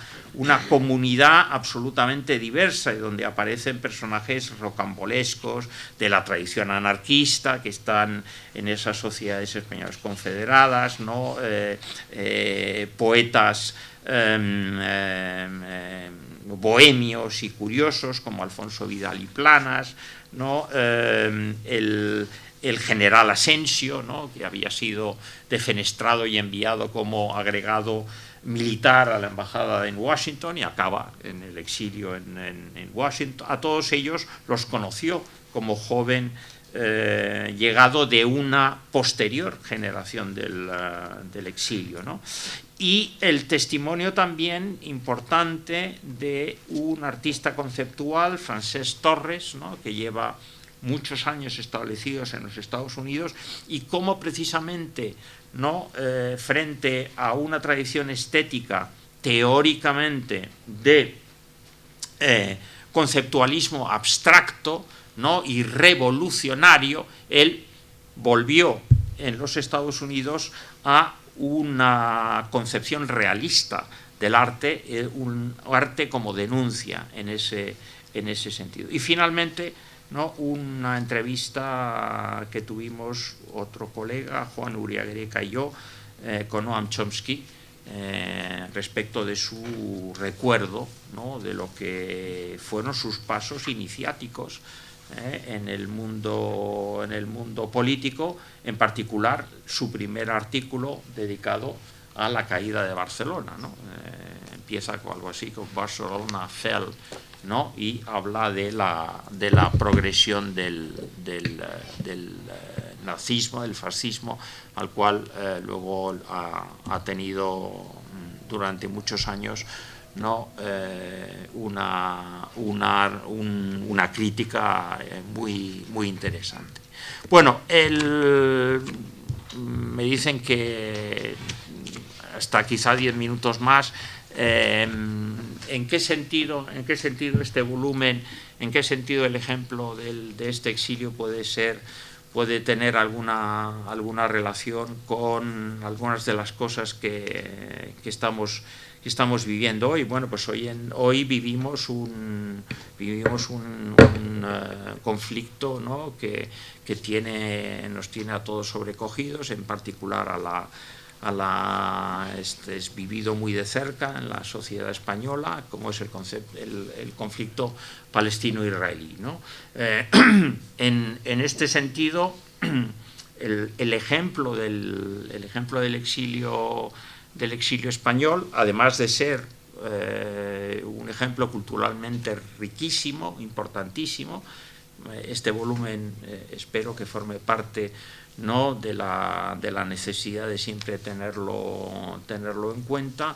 comunidad absolutamente diversa y donde aparecen personajes rocambolescos de la tradición anarquista que están en esas sociedades españolas confederadas, ¿no? Poetas bohemios y curiosos como Alfonso Vidal y Planas, ¿no? El general Asensio, ¿no? Que había sido defenestrado y enviado como agregado militar a la embajada en Washington y acaba en el exilio en Washington. A todos ellos los conoció como joven llegado de una posterior generación del exilio, ¿no? Y el testimonio también importante de un artista conceptual, Francesc Torres, ¿no? Que lleva muchos años establecidos en los Estados Unidos y cómo precisamente, ¿no? Frente a una tradición estética teóricamente de conceptualismo abstracto, ¿no? Y revolucionario, él volvió en los Estados Unidos a una concepción realista del arte, un arte como denuncia en ese sentido. Y finalmente, ¿no? Una entrevista que tuvimos otro colega, Juan Uriaguereca y yo, con Noam Chomsky, respecto de su recuerdo, ¿no? De lo que fueron sus pasos iniciáticos en el mundo político, en particular su primer artículo dedicado a la caída de Barcelona, ¿no? Empieza con algo así, con Barcelona fell, ¿no? Y habla de la progresión del nazismo, del fascismo, al cual luego ha tenido durante muchos años, ¿no? Una crítica muy interesante. Bueno, me dicen que hasta quizá 10 minutos más. ¿En qué sentido este volumen, en qué sentido el ejemplo de este exilio puede tener alguna relación con algunas de las cosas que estamos viviendo hoy? Bueno, pues hoy vivimos un conflicto, ¿no? que nos tiene a todos sobrecogidos, en particular es vivido muy de cerca en la sociedad española, como es el conflicto palestino-israelí, ¿no? En este sentido, el ejemplo del exilio español, además de ser un ejemplo culturalmente riquísimo, importantísimo, este volumen espero que forme parte, ¿no? de la necesidad de siempre tenerlo en cuenta,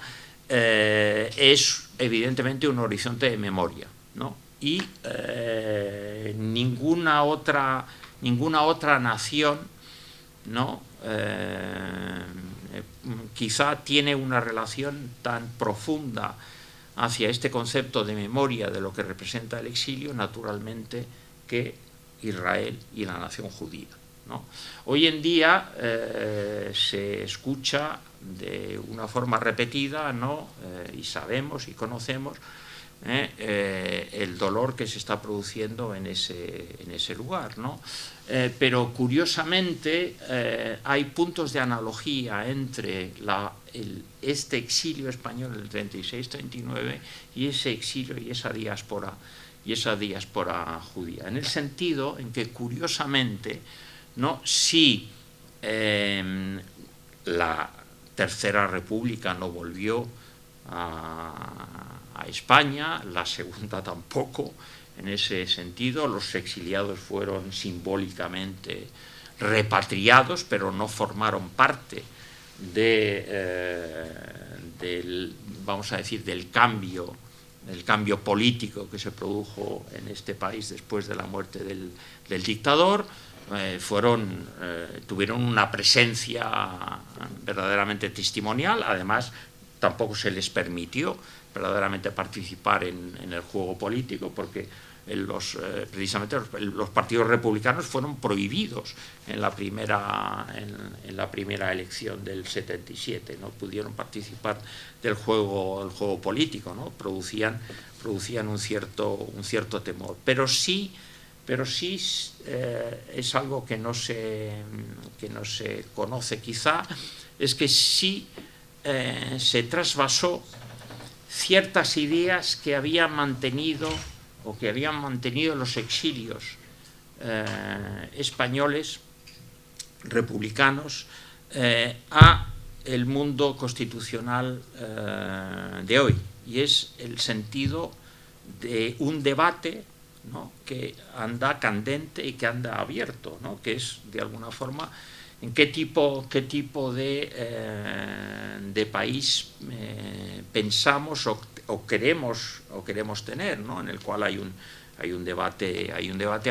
es evidentemente un horizonte de memoria, ¿no? Y ninguna otra nación, ¿no? Quizá tiene una relación tan profunda hacia este concepto de memoria de lo que representa el exilio, naturalmente, que Israel y la nación judía, ¿no? Hoy en día se escucha de una forma repetida, ¿no? Y sabemos y conocemos el dolor que se está produciendo en ese lugar, ¿no? Pero curiosamente hay puntos de analogía entre este exilio español del 36-39 y ese exilio y esa diáspora judía, en el sentido en que curiosamente, ¿no? Si la Tercera República no volvió a España, la Segunda tampoco. En ese sentido, los exiliados fueron simbólicamente repatriados, pero no formaron parte del, vamos a decir, del cambio político que se produjo en este país después de la muerte del dictador. Tuvieron una presencia verdaderamente testimonial. Además, tampoco se les permitió verdaderamente participar en el juego político, porque precisamente los partidos republicanos fueron prohibidos en la primera elección del 77, no pudieron participar del juego político, ¿no? Producían un cierto temor, pero sí es algo que no se conoce quizá, es que sí se trasvasó ciertas ideas que habían mantenido los exilios españoles republicanos a el mundo constitucional de hoy, y es el sentido de un debate, ¿no?, que anda candente y que anda abierto, ¿no?, que es de alguna forma en qué tipo de país pensamos o queremos tener, ¿no?, en el cual hay un debate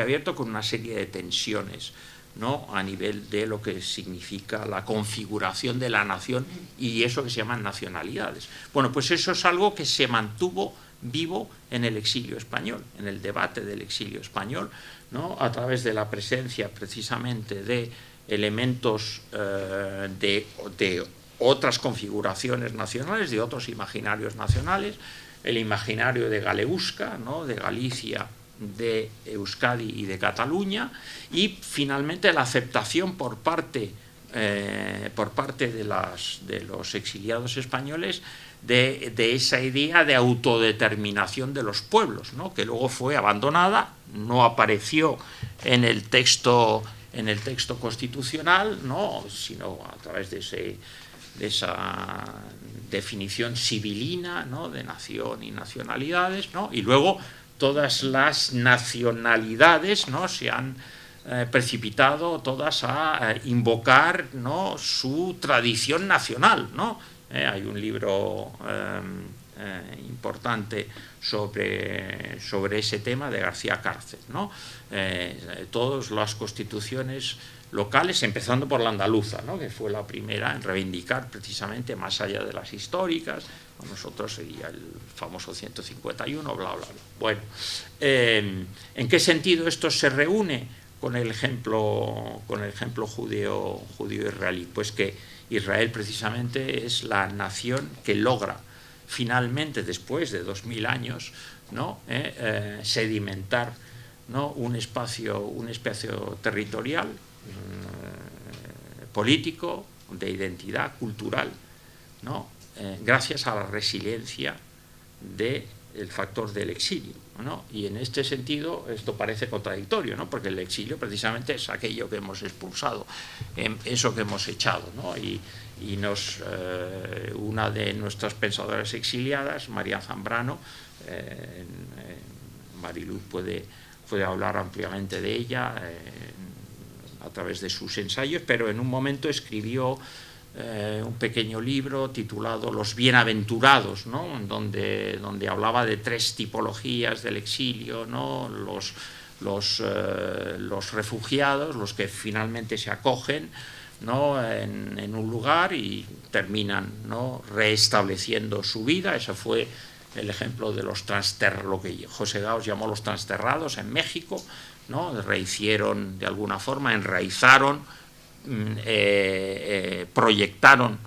abierto con una serie de tensiones, ¿no?, a nivel de lo que significa la configuración de la nación y eso que se llaman nacionalidades. Bueno, pues eso es algo que se mantuvo vivo en el exilio español, en el debate del exilio español, ¿no?, a través de la presencia precisamente de elementos de otras configuraciones nacionales, de otros imaginarios nacionales, el imaginario de Galeusca, ¿no?, de Galicia, de Euskadi y de Cataluña, y finalmente la aceptación por parte de los exiliados españoles de esa idea de autodeterminación de los pueblos, ¿no?, que luego fue abandonada, no apareció en el texto constitucional, ¿no?, sino a través de esa definición civilina, ¿no?, de nación y nacionalidades, ¿no?, y luego todas las nacionalidades, ¿no?, se han precipitado todas a invocar, ¿no?, su tradición nacional, ¿no? Hay un libro importante sobre ese tema de García Cárcel, ¿no? Todas las constituciones locales, empezando por la andaluza, ¿no?, que fue la primera en reivindicar precisamente, más allá de las históricas, con nosotros sería el famoso 151, bla, bla, bla. Bueno, ¿en qué sentido esto se reúne con el ejemplo judío-israelí? Pues que Israel precisamente es la nación que logra finalmente, después de 2000 años, ¿no?, sedimentar, ¿no?, un espacio territorial, político, de identidad cultural, ¿no?, gracias a la resiliencia del factor del exilio, ¿no? Y en este sentido esto parece contradictorio, ¿no?, porque el exilio precisamente es aquello que hemos expulsado, eso que hemos echado, ¿no? Y una de nuestras pensadoras exiliadas, María Zambrano, Mariluz puede hablar ampliamente de ella a través de sus ensayos, pero en un momento escribió un pequeño libro titulado Los Bienaventurados, ¿no?, donde hablaba de tres tipologías del exilio, ¿no?, los refugiados, los que finalmente se acogen, ¿no?, en un lugar y terminan, ¿no?, reestableciendo su vida. Ese fue el ejemplo de lo que José Gauss llamó los transterrados en México, ¿no?, rehicieron de alguna forma, enraizaron, proyectaron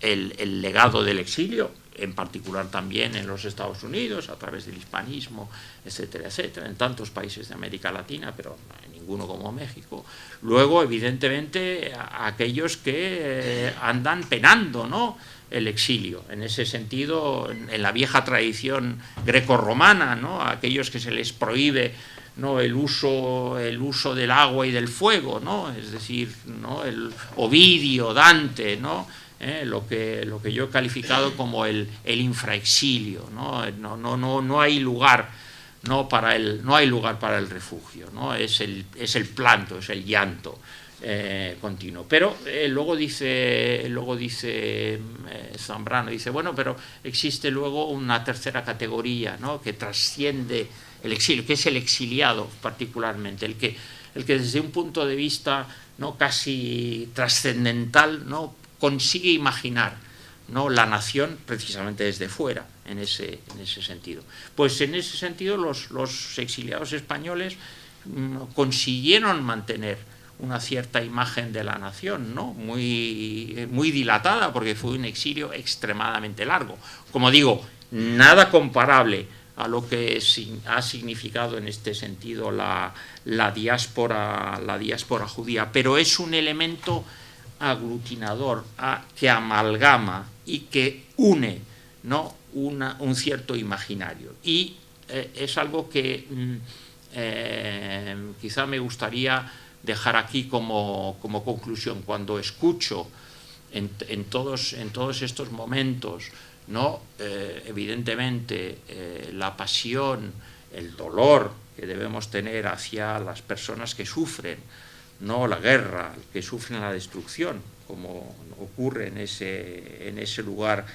el legado del exilio, en particular también en los Estados Unidos, a través del hispanismo, etcétera, etcétera, en tantos países de América Latina, pero ninguno como México. Luego, evidentemente, aquellos que andan penando, ¿no?, el exilio, en ese sentido, en la vieja tradición grecorromana, ¿no?, aquellos que se les prohíbe ¿no? el uso del agua y del fuego, ¿no? Es decir, ¿no? el Ovidio, Dante, ¿no? Lo que yo he calificado como el infraexilio, ¿no? No hay lugar, no hay lugar para el refugio, ¿no? Es el planto, es el llanto continuo. Pero luego dice Zambrano, dice, bueno, pero existe luego una tercera categoría, ¿no? Que trasciende el exilio, que es el exiliado particularmente, el que desde un punto de vista, ¿no? casi trascendental, ¿no? consigue imaginar, ¿no? la nación precisamente desde fuera, en ese sentido. Pues en ese sentido los exiliados españoles consiguieron mantener una cierta imagen de la nación, ¿no? muy dilatada, porque fue un exilio extremadamente largo. Como digo, nada comparable a lo que ha significado en este sentido la diáspora judía, pero es un elemento aglutinador que amalgama y que une, ¿no? un cierto imaginario. Y es algo que quizá me gustaría dejar aquí como conclusión. Cuando escucho en todos estos momentos, ¿no? Evidentemente la pasión, el dolor que debemos tener hacia las personas que sufren, no la guerra, que sufren la destrucción, como ocurre en ese lugar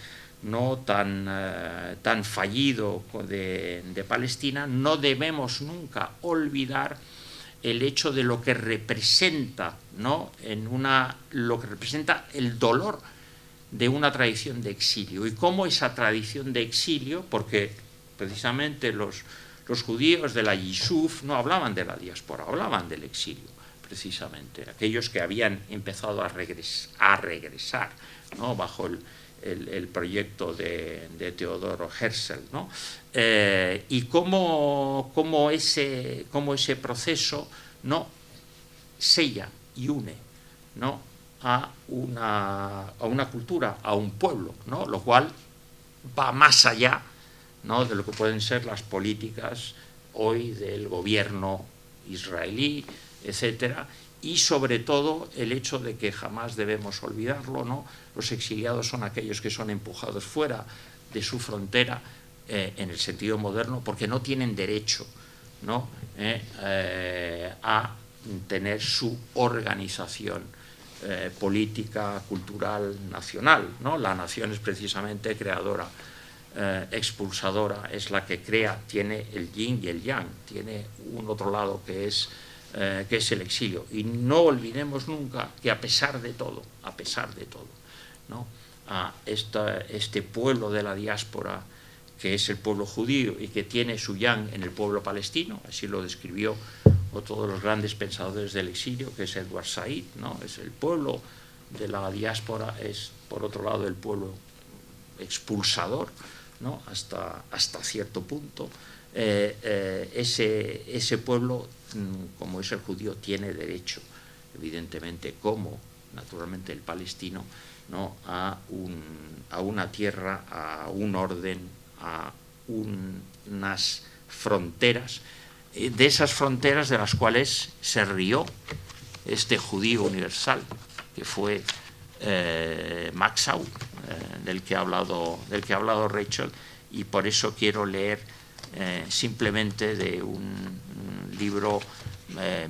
no tan fallido de Palestina. No debemos nunca olvidar el hecho de lo que representa, ¿no? lo que representa el dolor de una tradición de exilio, y cómo esa tradición de exilio, porque precisamente los judíos de la Yishuv no hablaban de la diáspora, hablaban del exilio, precisamente, aquellos que habían empezado a regresar, ¿no? bajo el proyecto de Teodoro Herzl, ¿no? Y cómo ese proceso, ¿no? sella y une, ¿no? a una cultura, a un pueblo, ¿no? Lo cual va más allá, ¿no? de lo que pueden ser las políticas hoy del gobierno israelí, etcétera, y sobre todo el hecho de que jamás debemos olvidarlo, ¿no? Los exiliados son aquellos que son empujados fuera de su frontera, en el sentido moderno, porque no tienen derecho, ¿no? A tener su organización política, cultural, nacional, ¿no? La nación es precisamente creadora, expulsadora, es la que crea, tiene el yin y el yang, tiene un otro lado que es el exilio. Y no olvidemos nunca que a pesar de todo, ¿no? a este pueblo de la diáspora, que es el pueblo judío y que tiene su yang en el pueblo palestino, así lo describió otro de los grandes pensadores del exilio, que es Edward Said, ¿no? Es el pueblo de la diáspora, es por otro lado el pueblo expulsador, ¿no? hasta cierto punto. Ese pueblo, como es el judío, tiene derecho, evidentemente, como naturalmente el palestino, ¿no? a una tierra, a un orden, a unas fronteras, de esas fronteras de las cuales se rió este judío universal, que fue Max Aub, del que ha hablado Rachel, y por eso quiero leer simplemente de un libro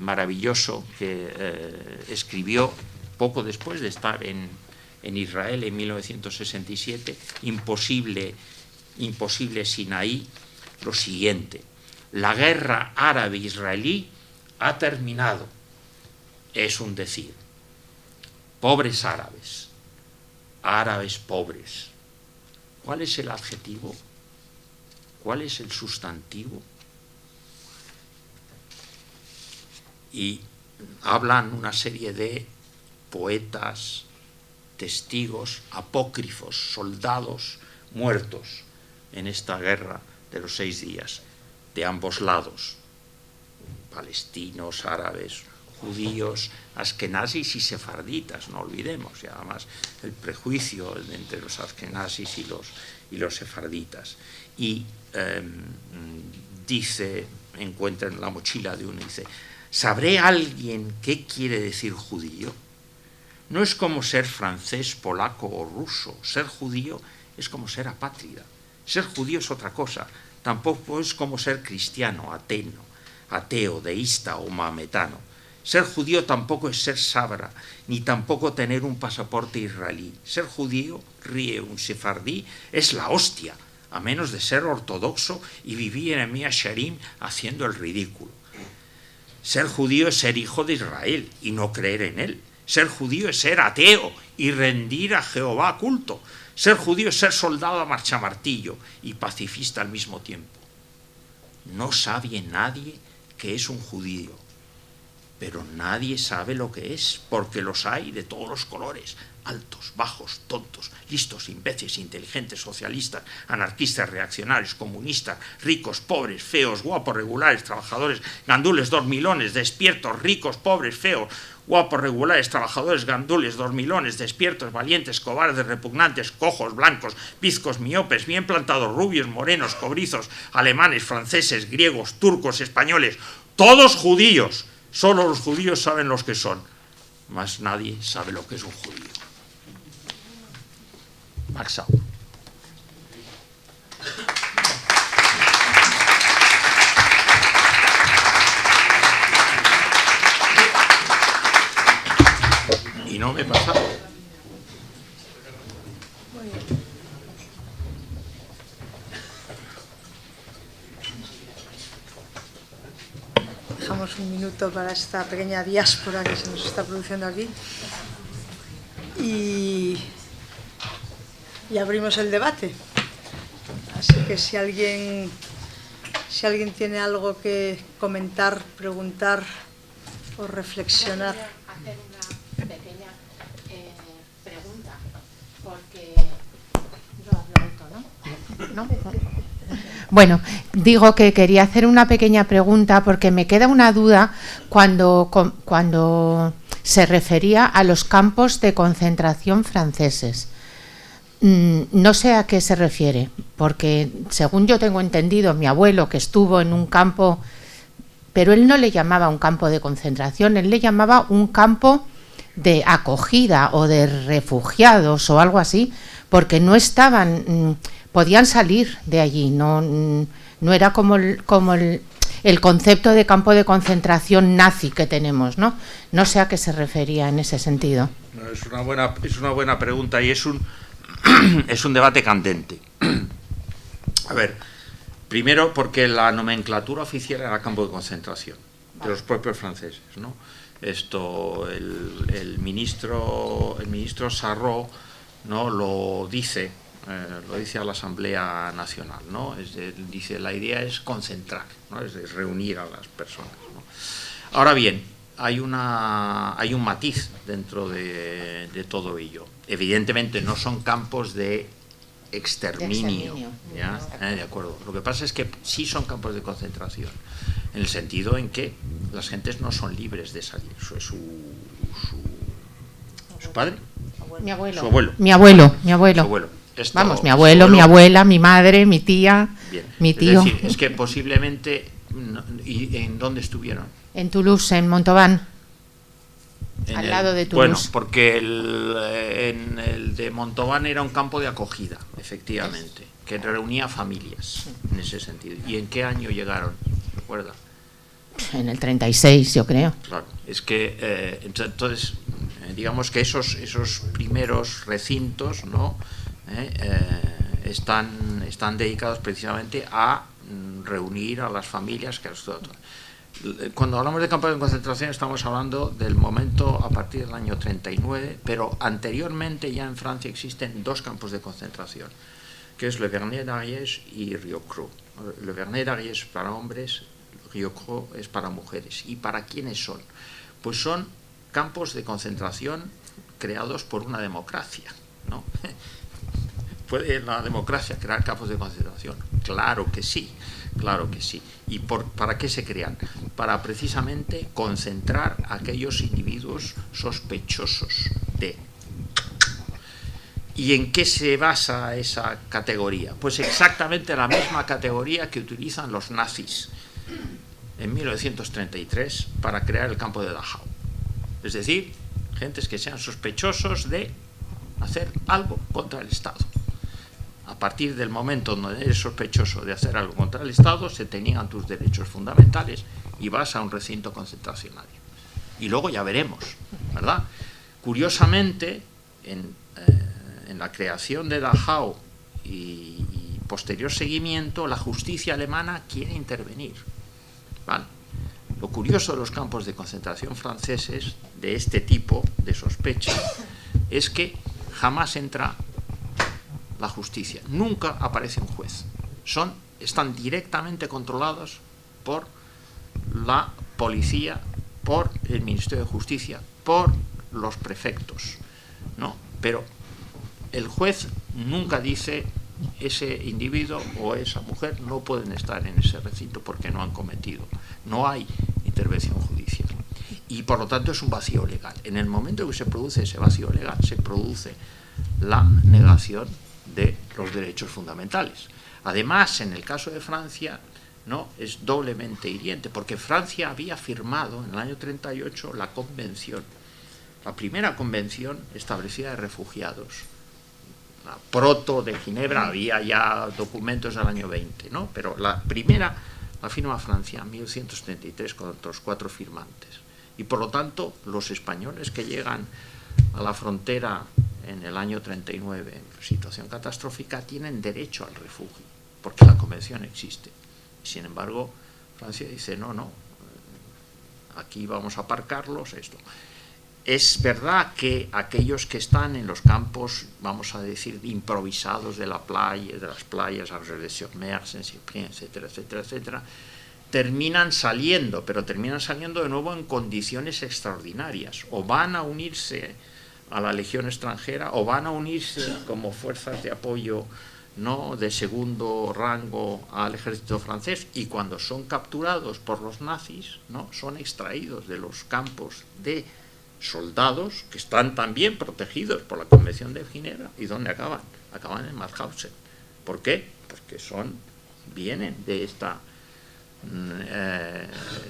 maravilloso que escribió poco después de estar en Israel en 1967, Imposible Sinaí, lo siguiente: la guerra árabe-israelí ha terminado, es un decir. Pobres árabes, árabes pobres. ¿Cuál es el adjetivo? ¿Cuál es el sustantivo? Y hablan una serie de poetas, testigos, apócrifos, soldados muertos en esta guerra de los 6 días, de ambos lados, palestinos, árabes, judíos, askenazis y sefarditas, no olvidemos, y además el prejuicio entre los askenazis y los sefarditas. Y dice, encuentra en la mochila de uno, dice, ¿sabré alguien qué quiere decir judío? No es como ser francés, polaco o ruso. Ser judío es como ser apátrida. Ser judío es otra cosa. Tampoco es como ser cristiano, ateo, deísta o maometano. Ser judío tampoco es ser sabra, ni tampoco tener un pasaporte israelí. Ser judío, ríe un sefardí, es la hostia, a menos de ser ortodoxo y vivir en Mia Sherim haciendo el ridículo. Ser judío es ser hijo de Israel y no creer en él. Ser judío es ser ateo y rendir a Jehová culto. Ser judío es ser soldado a marchamartillo y pacifista al mismo tiempo. No sabe nadie que es un judío, pero nadie sabe lo que es, porque los hay de todos los colores, altos, bajos, tontos, listos, imbéciles, inteligentes, socialistas, anarquistas, reaccionarios, comunistas, ricos, pobres, feos, guapos, regulares, trabajadores, gandules, dormilones, despiertos, ricos, pobres, feos, guapos, regulares, trabajadores, gandules, dormilones, despiertos, valientes, cobardes, repugnantes, cojos, blancos, bizcos, miopes, bien plantados, rubios, morenos, cobrizos, alemanes, franceses, griegos, turcos, españoles, todos judíos. Solo los judíos saben los que son, mas nadie sabe lo que es un judío. Max Aub. Y no me he pasado. Dejamos un minuto para esta pequeña diáspora que se nos está produciendo aquí y abrimos el debate. Así que si alguien tiene algo que comentar, preguntar o reflexionar. Hacer una pequeña pregunta, porque yo hablo alto, ¿no? Bueno, digo que quería hacer una pequeña pregunta porque me queda una duda cuando se refería a los campos de concentración franceses. No sé a qué se refiere, porque según yo tengo entendido, mi abuelo que estuvo en un campo, pero él no le llamaba un campo de concentración, él le llamaba un campo de acogida o de refugiados o algo así, porque no estaban... podían salir de allí, no era como el concepto de campo de concentración nazi que tenemos, ¿no? No sé a qué se refería en ese sentido. No, es una buena pregunta y es un debate candente. A ver, primero porque la nomenclatura oficial era campo de concentración de los propios franceses, ¿no? El ministro Sarraud, ¿no? lo dice a la Asamblea Nacional, ¿no? Dice, la idea es concentrar, ¿no? Es reunir a las personas, ¿no? Ahora bien, hay un matiz dentro de todo ello. Evidentemente no son campos de exterminio, ¿ya? De acuerdo. Lo que pasa es que sí son campos de concentración, en el sentido en que las gentes no son libres de salir. Eso es su padre. Mi abuelo. Su abuelo. Mi abuelo. Su abuelo. Vamos, mi abuelo, mi abuela, mi madre, mi tía, bien. Mi tío. Es decir, es que posiblemente... ¿Y en dónde estuvieron? En Toulouse, en Montauban. Al lado de Toulouse. Bueno, porque el de Montauban era un campo de acogida, efectivamente, que reunía familias, en ese sentido. ¿Y en qué año llegaron? ¿Recuerda? En el 36, yo creo. Claro, es que entonces, digamos que esos primeros recintos, ¿no? Están dedicados precisamente a reunir a las familias. Cuando hablamos de campos de concentración estamos hablando del momento a partir del año 39, pero anteriormente ya en Francia existen dos campos de concentración, que es Le Vernet d'Ariège y Rieucros. Le Vernet d'Ariège para hombres, Rieucros es para mujeres. ¿Y para quiénes son? Pues son campos de concentración creados por una democracia, ¿no? ¿Puede la democracia crear campos de concentración? Claro que sí, claro que sí. ¿Y para qué se crean? Para precisamente concentrar a aquellos individuos sospechosos de... ¿Y en qué se basa esa categoría? Pues exactamente la misma categoría que utilizan los nazis en 1933 para crear el campo de Dachau. Es decir, gentes que sean sospechosos de hacer algo contra el Estado. A partir del momento donde eres sospechoso de hacer algo contra el Estado, se te niegan tus derechos fundamentales y vas a un recinto concentracionario. Y luego ya veremos, ¿verdad? Curiosamente, en la creación de Dachau y posterior seguimiento, la justicia alemana quiere intervenir, ¿vale? Lo curioso de los campos de concentración franceses de este tipo de sospecha es que jamás entra la justicia, nunca aparece un juez. Están directamente controlados por la policía, por el Ministerio de Justicia, por los prefectos, ¿no? Pero el juez nunca dice ese individuo o esa mujer no pueden estar en ese recinto porque no han cometido. No hay intervención judicial. Y por lo tanto es un vacío legal. En el momento en que se produce ese vacío legal, se produce la negación de los derechos fundamentales. Además, en el caso de Francia, ¿no?, es doblemente hiriente, porque Francia había firmado en el año 38 la convención, la primera convención establecida de refugiados. La proto de Ginebra, había ya documentos del año 20, ¿no? Pero la primera la firma Francia en 1933 con otros 4 firmantes. Y por lo tanto, los españoles que llegan a la frontera en el año 39 en situación catastrófica tienen derecho al refugio, porque la convención existe. Sin embargo, Francia dice, no, aquí vamos a aparcarlos, esto. Es verdad que aquellos que están en los campos, vamos a decir, improvisados de las playas, Argelès-sur-Mer, Saint-Cyprien, etcétera, etcétera, etcétera, terminan saliendo, pero terminan saliendo de nuevo en condiciones extraordinarias. O van a unirse a la Legión extranjera, o van a unirse como fuerzas de apoyo, ¿no?, de segundo rango al ejército francés, y cuando son capturados por los nazis, ¿no?, son extraídos de los campos de soldados que están también protegidos por la Convención de Ginebra. ¿Y dónde acaban? Acaban en Mauthausen. ¿Por qué? Porque vienen de esta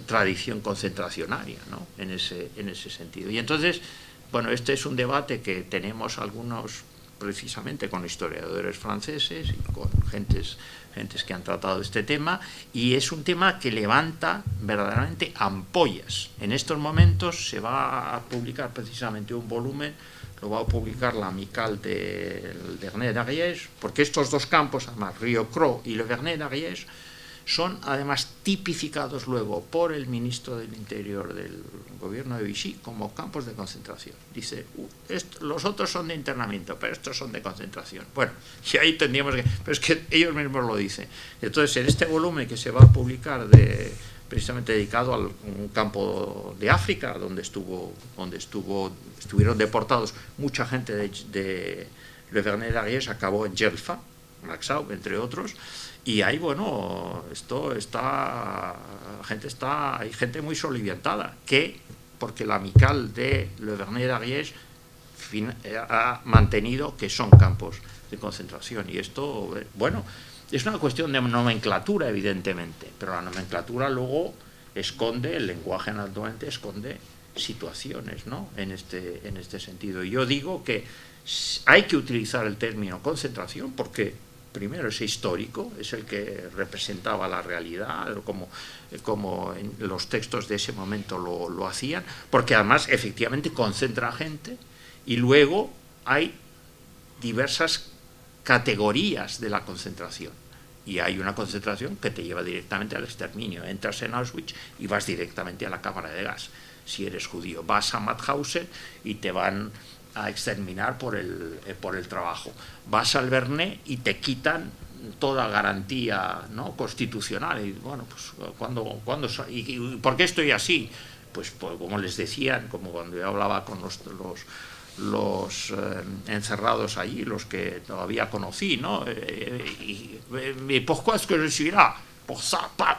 tradición concentracionaria, ¿no?, en ese sentido. Y entonces, bueno, este es un debate que tenemos algunos, precisamente con historiadores franceses y con gentes que han tratado este tema, y es un tema que levanta verdaderamente ampollas. En estos momentos se va a publicar precisamente un volumen, lo va a publicar la Amicale del Vernet d'Ariège, porque estos dos campos, además Río Cros y le Vernet d'Ariège, son además tipificados luego por el ministro del Interior del gobierno de Vichy como campos de concentración. Dice, los otros son de internamiento, pero estos son de concentración. Bueno, y ahí tendríamos que... Pero es que ellos mismos lo dicen. Entonces, en este volumen que se va a publicar precisamente dedicado a un campo de África, donde estuvieron deportados mucha gente de Le Vernet d'Ariège, acabó en Gelfa, Maxau, entre otros. Y ahí, bueno, hay gente muy soliviantada, porque la Amicale de Le Vernet d'Ariège ha mantenido que son campos de concentración. Y esto, bueno, es una cuestión de nomenclatura, evidentemente, pero la nomenclatura luego esconde, el lenguaje naturalmente esconde situaciones, ¿no?, en este sentido. Y yo digo que hay que utilizar el término concentración porque, primero, es histórico, es el que representaba la realidad, como en los textos de ese momento lo hacían, porque además efectivamente concentra gente, y luego hay diversas categorías de la concentración, y hay una concentración que te lleva directamente al exterminio. Entras en Auschwitz y vas directamente a la cámara de gas, si eres judío. Vas a Mauthausen y te van a exterminar por el trabajo. Vas al Vernet y te quitan toda garantía, ¿no?, constitucional. Y bueno, pues ¿y por qué estoy así? Pues como les decían, como cuando yo hablaba con los encerrados allí, los que todavía conocí, ¿no? ¿Por qué es que je suis là? Por ça, pam.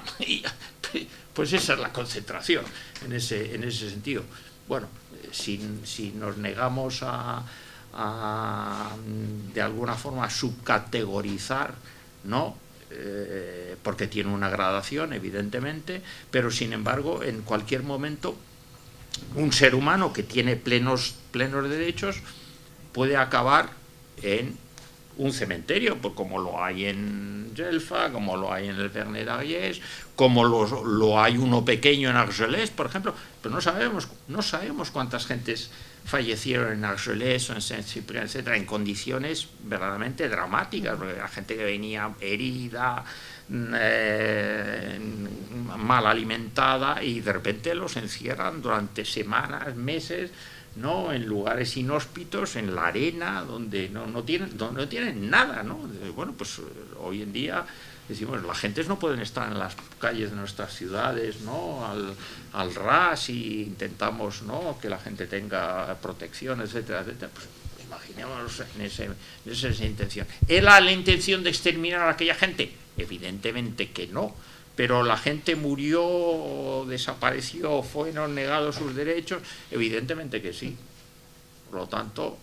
Pues esa es la concentración en ese sentido. Bueno, si nos negamos a de alguna forma subcategorizar, ¿no? Porque tiene una gradación, evidentemente, pero sin embargo, en cualquier momento, un ser humano que tiene plenos derechos puede acabar en un cementerio, pues como lo hay en Gelfa, como lo hay en el Vernet d'Argès, como lo hay uno pequeño en Argelès, por ejemplo, pero no sabemos cuántas gentes fallecieron en Argelès o en Saint-Cyprien, etcétera, en condiciones verdaderamente dramáticas, porque la gente que venía herida, mal alimentada, y de repente los encierran durante semanas, meses, ¿no? En lugares inhóspitos, en la arena, donde no tienen nada, ¿no? Bueno, pues hoy en día decimos, las gentes no pueden estar en las calles de nuestras ciudades, ¿no? Al ras, y intentamos, ¿no?, que la gente tenga protección, etcétera, etcétera. Pues imaginémonos en esa intención. ¿Era la intención de exterminar a aquella gente? Evidentemente que no. Pero la gente murió, desapareció, fueron negados sus derechos, evidentemente que sí. Por lo tanto,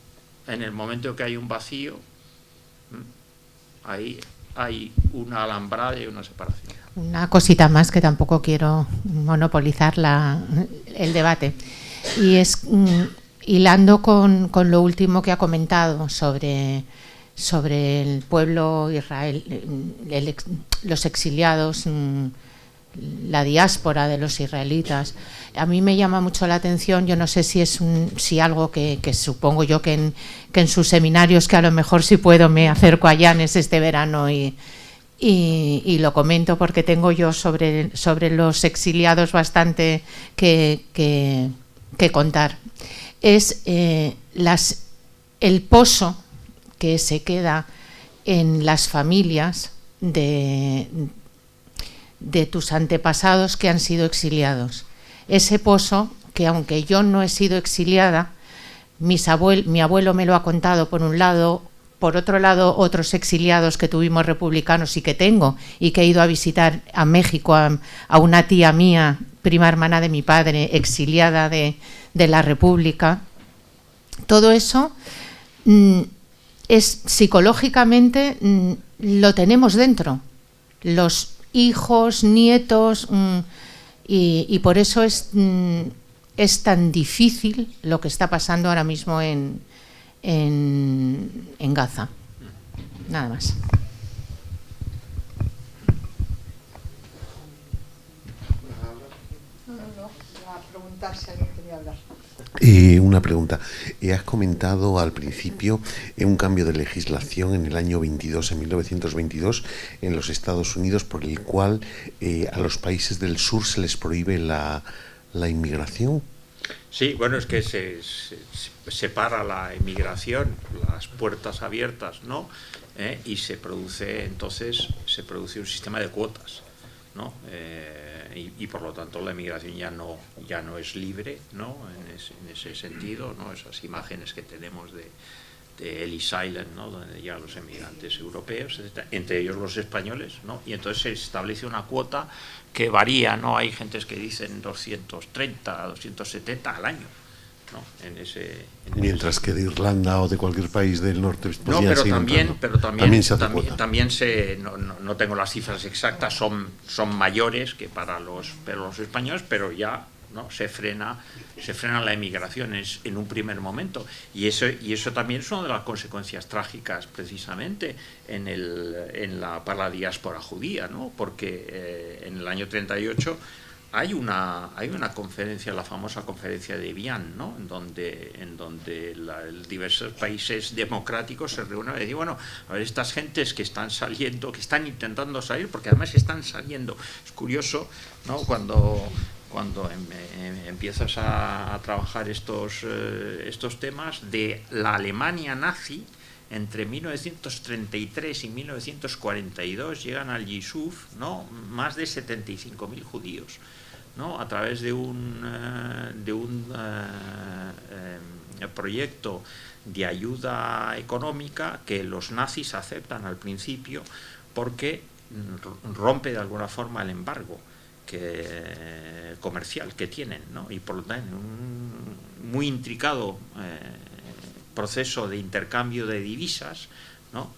en el momento que hay un vacío, ahí hay una alambrada y una separación. Una cosita más, que tampoco quiero monopolizar el debate, y es, hilando con lo último que ha comentado sobre el pueblo Israel, los exiliados, la diáspora de los israelitas. A mí me llama mucho la atención, yo no sé si es algo que supongo yo que en sus seminarios, que a lo mejor si puedo me acerco a Llanes este verano y lo comento, porque tengo yo sobre los exiliados bastante que contar. Es el pozo que se queda en las familias de tus antepasados que han sido exiliados. Ese pozo que, aunque yo no he sido exiliada, mi abuelo me lo ha contado por un lado, por otro lado otros exiliados que tuvimos republicanos y que tengo, y que he ido a visitar a México a una tía mía, prima hermana de mi padre, exiliada de la República. Todo eso es psicológicamente, lo tenemos dentro, los hijos, nietos, y por eso es tan difícil lo que está pasando ahora mismo en Gaza. Nada más. A preguntar si alguien quería hablar. Una pregunta. Has comentado al principio un cambio de legislación en el año 22, en 1922, en los Estados Unidos, por el cual a los países del sur se les prohíbe la inmigración. Sí, bueno, es que se separa la inmigración, las puertas abiertas, ¿no? Y se produce un sistema de cuotas, ¿no? Y por lo tanto la inmigración ya no es libre, ¿no? En ese sentido, ¿no? Esas imágenes que tenemos de Ellis Island, ¿no?, donde llegan los emigrantes europeos, etc., entre ellos los españoles, ¿no? Y entonces se establece una cuota que varía, ¿no? Hay gentes que dicen 230, 270 al año, ¿no? Mientras que de Irlanda o de cualquier país del norte, pues no, pero también se hace cuota. También no tengo las cifras exactas, son mayores que para los españoles, pero ya, ¿no?, se frena la emigración en un primer momento, y eso también es una de las consecuencias trágicas, precisamente para la diáspora judía, ¿no? Porque en el año 38 hay una conferencia, la famosa conferencia de Evian, ¿no?, en donde diversos países democráticos se reúnen y dicen, bueno, a ver, estas gentes que están saliendo, que están intentando salir, porque además están saliendo. Es curioso, ¿no?, cuando empiezas a trabajar estos temas de la Alemania nazi. Entre 1933 y 1942 llegan al Yishuv, ¿no?, más de 75.000 judíos, ¿no?, a través de un proyecto de ayuda económica que los nazis aceptan al principio, porque rompe de alguna forma el embargo comercial que tienen, ¿no? Y por lo tanto un muy intricado proceso de intercambio de divisas, ¿no?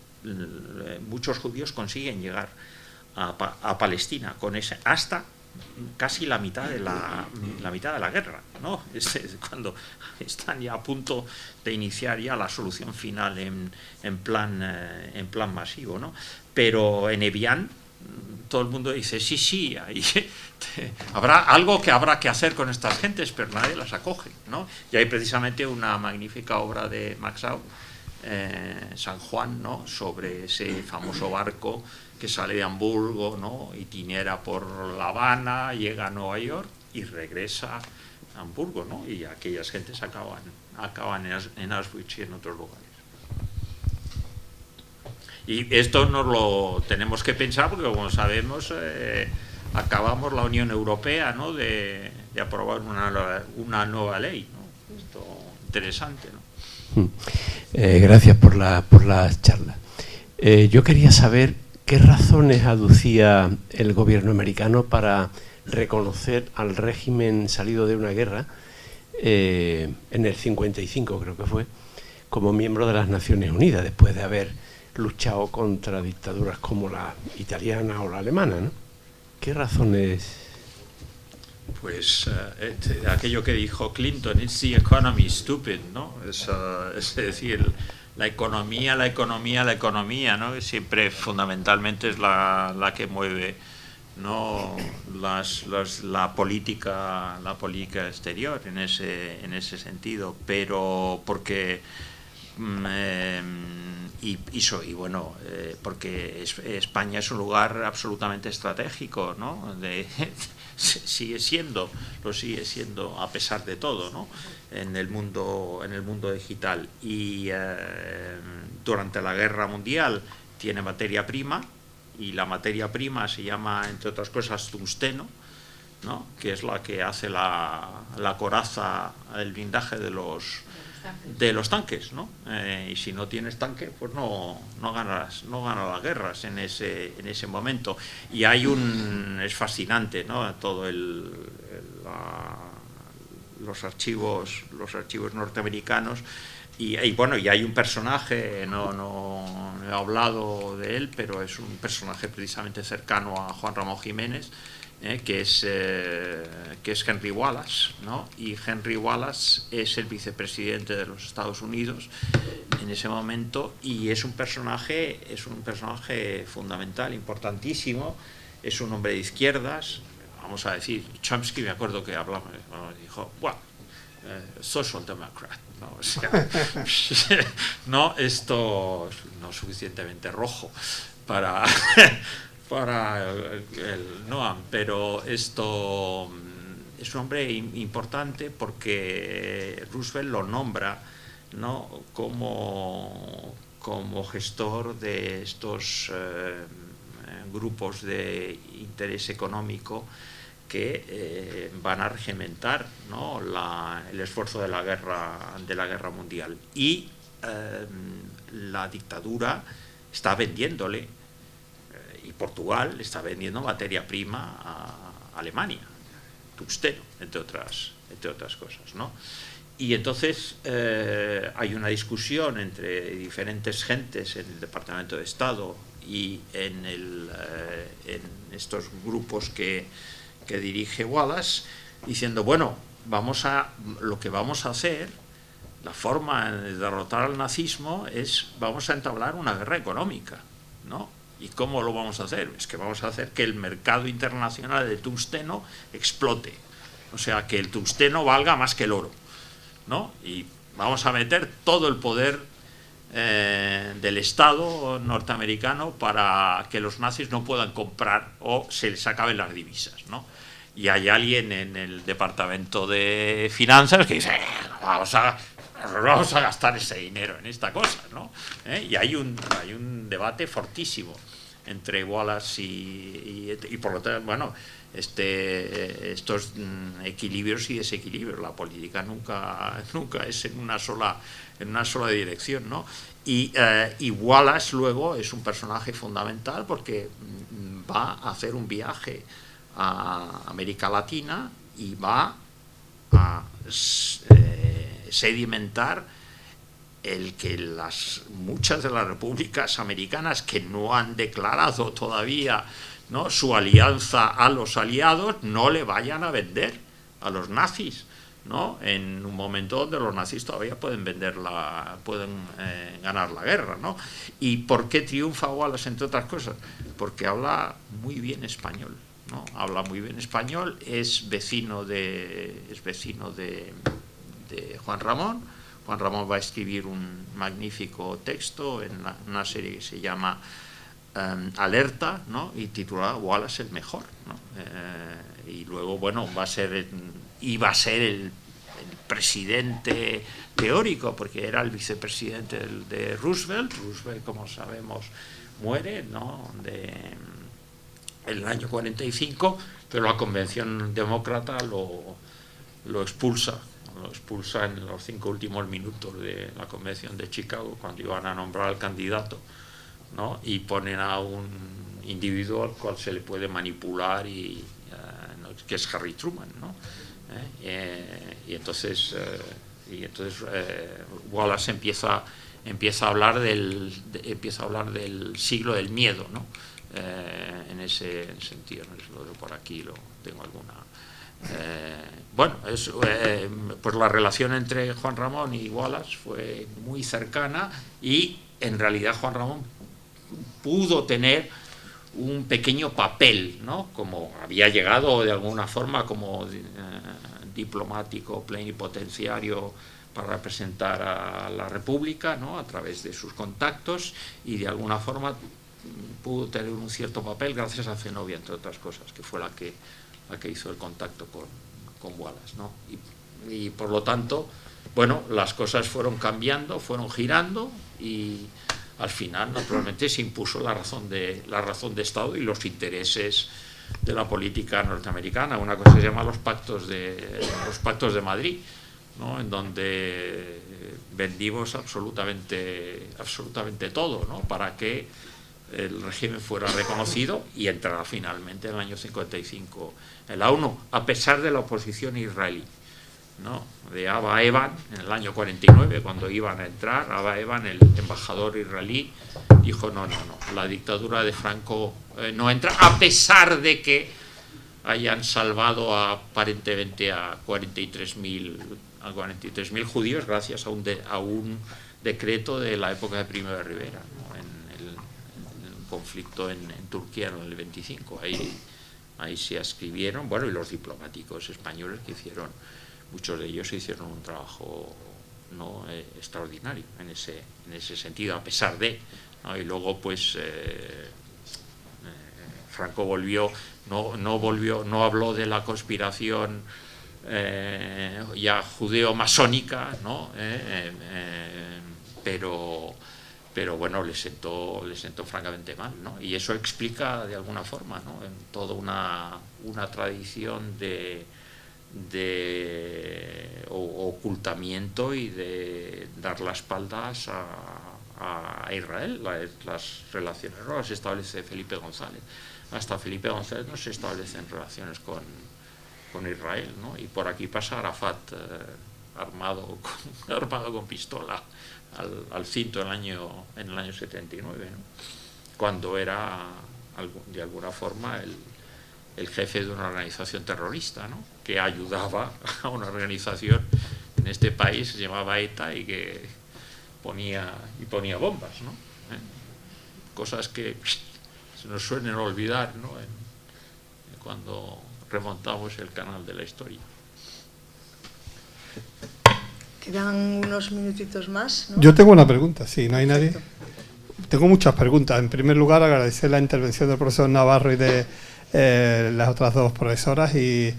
Muchos judíos consiguen llegar a Palestina con ese hasta casi la mitad de la guerra, ¿no? Cuando están ya a punto de iniciar ya la solución final en plan masivo, ¿no? Pero en Evian todo el mundo dice sí, ahí habrá algo que habrá que hacer con estas gentes, pero nadie las acoge, ¿no? Y hay precisamente una magnífica obra de Maxau, San Juan, ¿no? Sobre ese famoso barco que sale de Hamburgo, ¿no? Itinera por La Habana, llega a Nueva York y regresa a Hamburgo, ¿no? Y aquellas gentes acaban en Auschwitz y en otros lugares. Y esto nos lo tenemos que pensar porque, como sabemos, acabamos la Unión Europea, ¿no? de aprobar una nueva ley, ¿no? Esto interesante, ¿no? Gracias por la charla. Yo quería saber qué razones aducía el gobierno americano para reconocer al régimen salido de una guerra en el 55, creo que fue, como miembro de las Naciones Unidas, después de haber luchado contra dictaduras como la italiana o la alemana, ¿no? ¿Qué razones? Pues aquello que dijo Clinton, it's the economy stupid, ¿no? Es decir, la economía, ¿no? Que siempre fundamentalmente es la que mueve, ¿no? la política exterior en ese sentido, pero porque bueno, porque España es un lugar absolutamente estratégico, ¿no? Lo sigue siendo a pesar de todo, ¿no? en el mundo digital, y durante la Guerra Mundial tiene materia prima, y la materia prima se llama, entre otras cosas, tungsteno, ¿no? Que es la que hace la coraza, el blindaje de los tanques, ¿no? Y si no tienes tanque, pues no ganas las guerras en ese momento. Y es fascinante, ¿no? Todo los archivos norteamericanos, y bueno, y hay un personaje, no he hablado de él, pero es un personaje precisamente cercano a Juan Ramón Jiménez, que es Henry Wallace, ¿no? Y Henry Wallace es el vicepresidente de los Estados Unidos en ese momento, y es un personaje fundamental, importantísimo. Es un hombre de izquierdas, vamos a decir. Chomsky, me acuerdo que hablaba, dijo, bueno, social democrat, ¿no? O sea, no, esto no es suficientemente rojo para el Noam, pero esto es un hombre importante porque Roosevelt lo nombra, ¿no? como gestor de estos grupos de interés económico que van a regimentar, ¿no? el esfuerzo de la guerra mundial. Y la dictadura está vendiéndole, y Portugal está vendiendo materia prima a Alemania, tungsteno, entre otras cosas, ¿no? Y entonces hay una discusión entre diferentes gentes en el Departamento de Estado y en estos grupos que dirige Wallace, diciendo, bueno, lo que vamos a hacer, la forma de derrotar al nazismo vamos a entablar una guerra económica, ¿no? ¿Y cómo lo vamos a hacer? Es que vamos a hacer que el mercado internacional de tungsteno explote, o sea, que el tungsteno valga más que el oro, ¿no? Y vamos a meter todo el poder del Estado norteamericano para que los nazis no puedan comprar o se les acaben las divisas, ¿no? Y hay alguien en el Departamento de Finanzas que dice, vamos a gastar ese dinero en esta cosa, ¿no? Y hay un debate fortísimo entre Wallace y por lo tanto, bueno, estos equilibrios y desequilibrios. La política nunca es en una sola dirección, ¿no? Y Wallace luego es un personaje fundamental porque va a hacer un viaje a América Latina y va a sedimentar el que muchas de las repúblicas americanas que no han declarado todavía, ¿no?, su alianza a los aliados, no le vayan a vender a los nazis, ¿no?, en un momento donde los nazis todavía pueden ganar la guerra, ¿no? ¿Y por qué triunfa Wallace, entre otras cosas? Porque habla muy bien español, ¿no? Habla muy bien español, es vecino de Juan Ramón. Juan Ramón va a escribir un magnífico texto en una serie que se llama Alerta, ¿no?, y titulada Wallace el mejor, ¿no? Y luego, bueno, iba a ser el presidente teórico, porque era el vicepresidente de Roosevelt. Roosevelt, como sabemos, muere, ¿no?, en el año 45, pero la Convención Demócrata lo expulsa en los 5 últimos minutos de la Convención de Chicago, cuando iban a nombrar al candidato, ¿no?, y ponen a un individuo al cual se le puede manipular, que es Harry Truman, ¿no? Y entonces Wallace empieza a hablar del siglo del miedo, ¿no? En ese sentido, por aquí lo tengo alguna. Bueno, pues la relación entre Juan Ramón y Wallace fue muy cercana, y en realidad Juan Ramón pudo tener un pequeño papel, ¿no?, como había llegado de alguna forma como diplomático plenipotenciario para representar a la República, ¿no?, a través de sus contactos, y de alguna forma pudo tener un cierto papel gracias a Zenobia, entre otras cosas, que fue la que hizo el contacto con Wallace, ¿no? Y por lo tanto, bueno, las cosas fueron cambiando, fueron girando, y al final, naturalmente, se impuso la razón de Estado y los intereses de la política norteamericana. Una cosa se llama los pactos de Madrid, ¿no?, en donde vendimos absolutamente todo, ¿no?, para que el régimen fuera reconocido y entrara finalmente en el año 55 en la ONU, a pesar de la oposición israelí, ¿no?, de Abba Eban. En el año 49, cuando iban a entrar, Abba Eban, el embajador israelí, dijo no, la dictadura de Franco no entra, a pesar de que hayan salvado aparentemente a 43.000 judíos gracias a un decreto de la época de Primo de Rivera, ¿no?, en el conflicto en Turquía en el 25. Ahí se escribieron, bueno, y los diplomáticos españoles que hicieron, muchos de ellos hicieron un trabajo, ¿no?, extraordinario en ese sentido, a pesar de, ¿no? Y luego, pues, Franco no habló de la conspiración ya judeo-masónica, ¿no?, pero bueno, le sentó francamente mal, ¿no? Y eso explica de alguna forma, ¿no?, en toda una tradición de ocultamiento y de dar las espaldas a Israel. Las relaciones no las establece Felipe González. Hasta Felipe González no se establecen relaciones con Israel, ¿no? Y por aquí pasa Arafat armado con pistola al cinto en el año 79, ¿no?, cuando era de alguna forma el jefe de una organización terrorista, ¿no?, que ayudaba a una organización en este país que se llamaba ETA y que ponía bombas, ¿no? Cosas que se nos suelen olvidar, ¿no?, cuando remontamos el canal de la historia. Quedan unos minutitos más, ¿no? Yo tengo una pregunta, si no hay nadie. Tengo muchas preguntas. En primer lugar, agradecer la intervención del profesor Navarro y de las otras dos profesoras. Y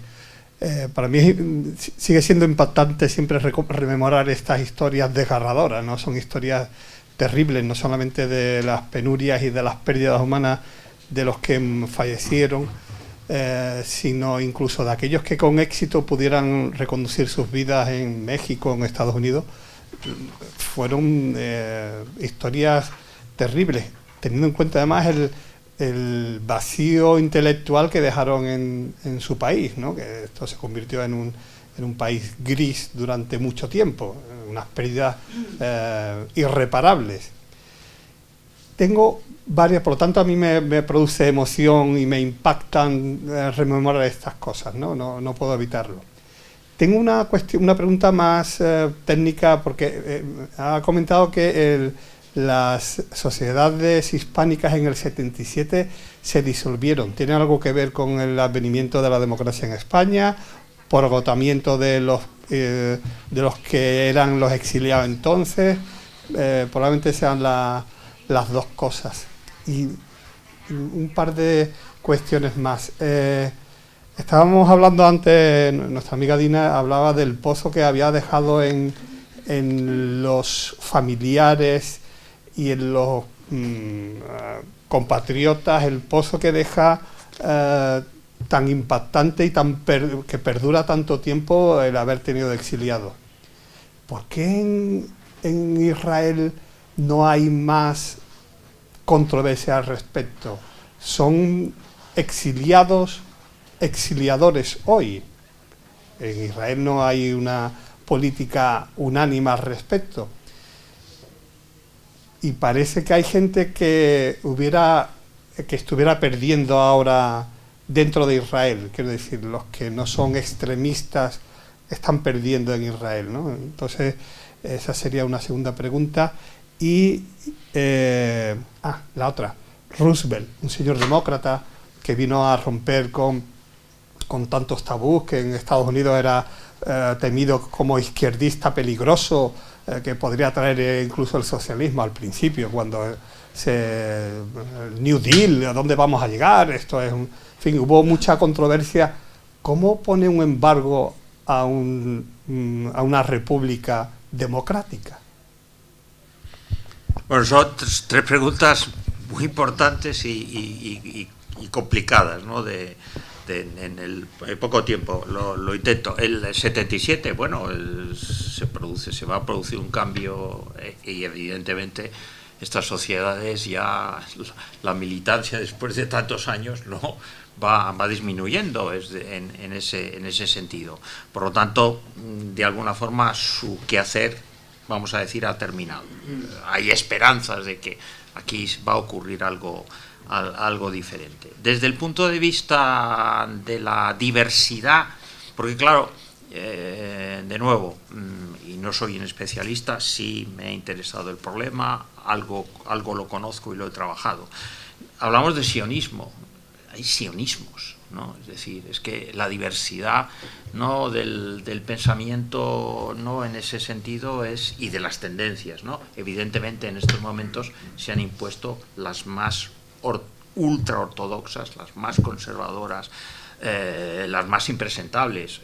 para mí sigue siendo impactante siempre rememorar estas historias desgarradoras, ¿no? Son historias terribles, no solamente de las penurias y de las pérdidas humanas de los que fallecieron, sino incluso de aquellos que con éxito pudieran reconducir sus vidas en México, en Estados Unidos. Fueron historias terribles, teniendo en cuenta además el vacío intelectual que dejaron en su país, ¿no? Que esto se convirtió en un país gris durante mucho tiempo, unas pérdidas irreparables. Tengo varias, por lo tanto a mí me produce emoción y me impactan rememorar estas cosas, no puedo evitarlo. Tengo una pregunta más técnica, porque ha comentado que las sociedades hispánicas en el 77 se disolvieron. ¿Tiene algo que ver con el advenimiento de la democracia en España, por agotamiento de los que eran los exiliados entonces? Probablemente sean las dos cosas. Y un par de cuestiones más. Estábamos hablando antes, nuestra amiga Dina hablaba del pozo que había dejado en los familiares y en los compatriotas, el pozo que deja tan impactante y que perdura tanto tiempo el haber tenido exiliados. ¿Por qué en Israel no hay más controversia al respecto? Son exiliadores hoy. En Israel no hay una política unánime al respecto. Y parece que hay gente que estuviera perdiendo ahora dentro de Israel. Quiero decir, los que no son extremistas están perdiendo en Israel, ¿no? Entonces, esa sería una segunda pregunta. Y la otra, Roosevelt, un señor demócrata que vino a romper con tantos tabús, que en Estados Unidos era temido como izquierdista peligroso, que podría traer incluso el socialismo al principio, cuando el New Deal, ¿a dónde vamos a llegar? Esto es en fin, hubo mucha controversia. ¿Cómo pone un embargo a una república democrática? Bueno, son tres preguntas muy importantes y complicadas, ¿no? En el poco tiempo lo intento. El 77, bueno, se va a producir un cambio y evidentemente estas sociedades ya, la militancia después de tantos años no va disminuyendo en ese sentido. Por lo tanto, de alguna forma su quehacer, vamos a decir, ha terminado. Hay esperanzas de que aquí va a ocurrir algo diferente. Desde el punto de vista de la diversidad, porque claro, de nuevo, y no soy un especialista, sí me ha interesado el problema, algo lo conozco y lo he trabajado. Hablamos de sionismo, hay sionismos, ¿no? Es decir, es que la diversidad, ¿no?, del pensamiento, ¿no?, en ese sentido y de las tendencias, ¿no? Evidentemente en estos momentos se han impuesto las más ultraortodoxas, las más conservadoras, las más impresentables,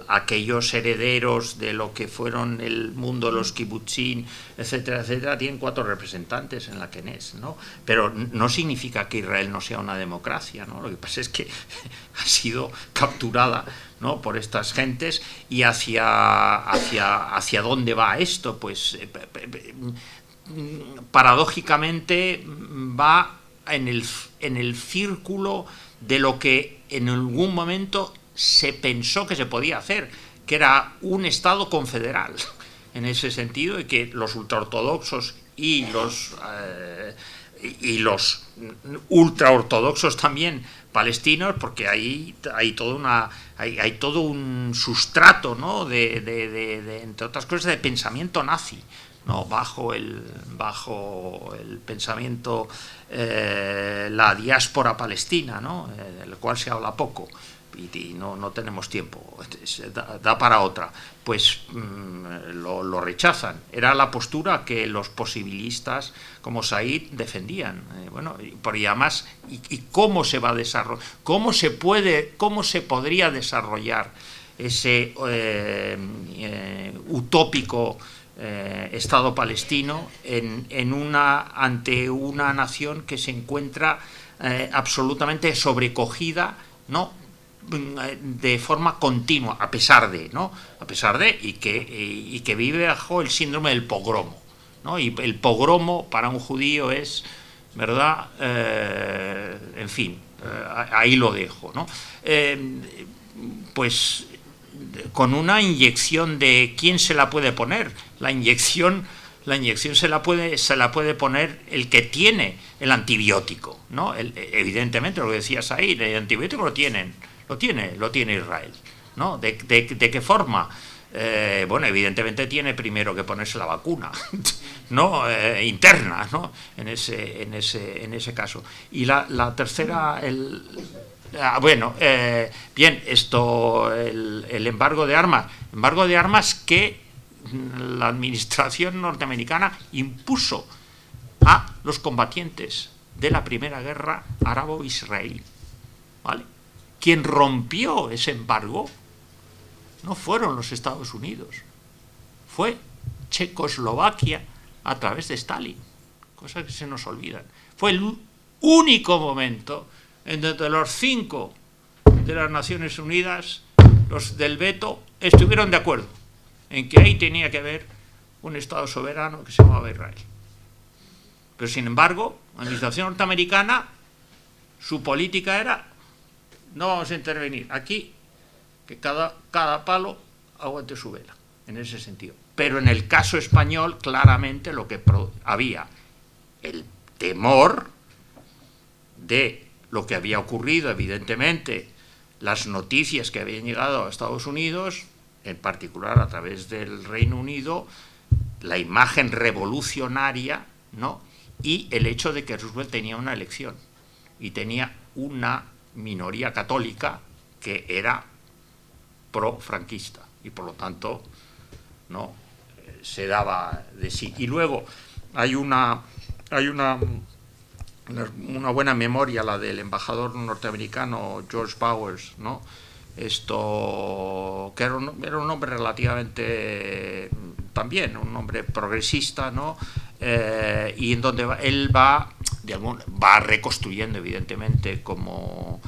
aquellos herederos de lo que fueron el mundo, los kibutzim, etcétera, etcétera, tienen 4 representantes en la Knesset, ¿no? Pero no significa que Israel no sea una democracia, ¿no? Lo que pasa es que ha sido capturada, ¿no?, por estas gentes. Y hacia dónde va esto, pues paradójicamente va en el círculo de lo que en algún momento se pensó que se podía hacer, que era un Estado confederal, en ese sentido, y que los ultraortodoxos y los ultraortodoxos también palestinos, porque hay todo un sustrato, ¿no?, de entre otras cosas, de pensamiento nazi, ¿no?, bajo el pensamiento, la diáspora palestina, ¿no?, del cual se habla poco y no tenemos tiempo, da para otra. Pues lo rechazan. Era la postura que los posibilistas como Said defendían. Y además, ¿y cómo se va a desarrollar? ¿Cómo se podría desarrollar ese utópico Estado palestino ante una nación que se encuentra absolutamente sobrecogida, ¿no?, de forma continua, a pesar de y que vive bajo el síndrome del pogromo, ¿no? Y el pogromo para un judío es, ¿verdad? En fin, ahí lo dejo, ¿no? Pues con una inyección de ¿quién se la puede poner? La inyección se la puede poner el que tiene el antibiótico, ¿no? Evidentemente, lo que decías ahí, el antibiótico lo tiene Israel, ¿no? ¿De qué forma? Bueno, evidentemente tiene primero que ponerse la vacuna, ¿no? Interna, ¿no? En ese caso. Y la tercera, bien, el embargo de armas que la administración norteamericana impuso a los combatientes de la primera guerra árabo-israelí, ¿vale? Quien rompió ese embargo no fueron los Estados Unidos, fue Checoslovaquia a través de Stalin, cosas que se nos olvidan. Fue el único momento en donde los 5 de las Naciones Unidas, los del veto, estuvieron de acuerdo en que ahí tenía que haber un Estado soberano que se llamaba Israel. Pero sin embargo, la administración norteamericana, su política era: no vamos a intervenir aquí, que cada palo aguante su vela, en ese sentido. Pero en el caso español, claramente lo que había el temor de lo que había ocurrido, evidentemente, las noticias que habían llegado a Estados Unidos, en particular a través del Reino Unido, la imagen revolucionaria, ¿no? Y el hecho de que Roosevelt tenía una elección y tenía una minoría católica que era pro-franquista y por lo tanto no se daba de sí. Y luego hay una buena memoria, la del embajador norteamericano George Bowers, ¿no? Esto, que era un hombre relativamente, también un hombre progresista, ¿no? Y en donde él va reconstruyendo, evidentemente, como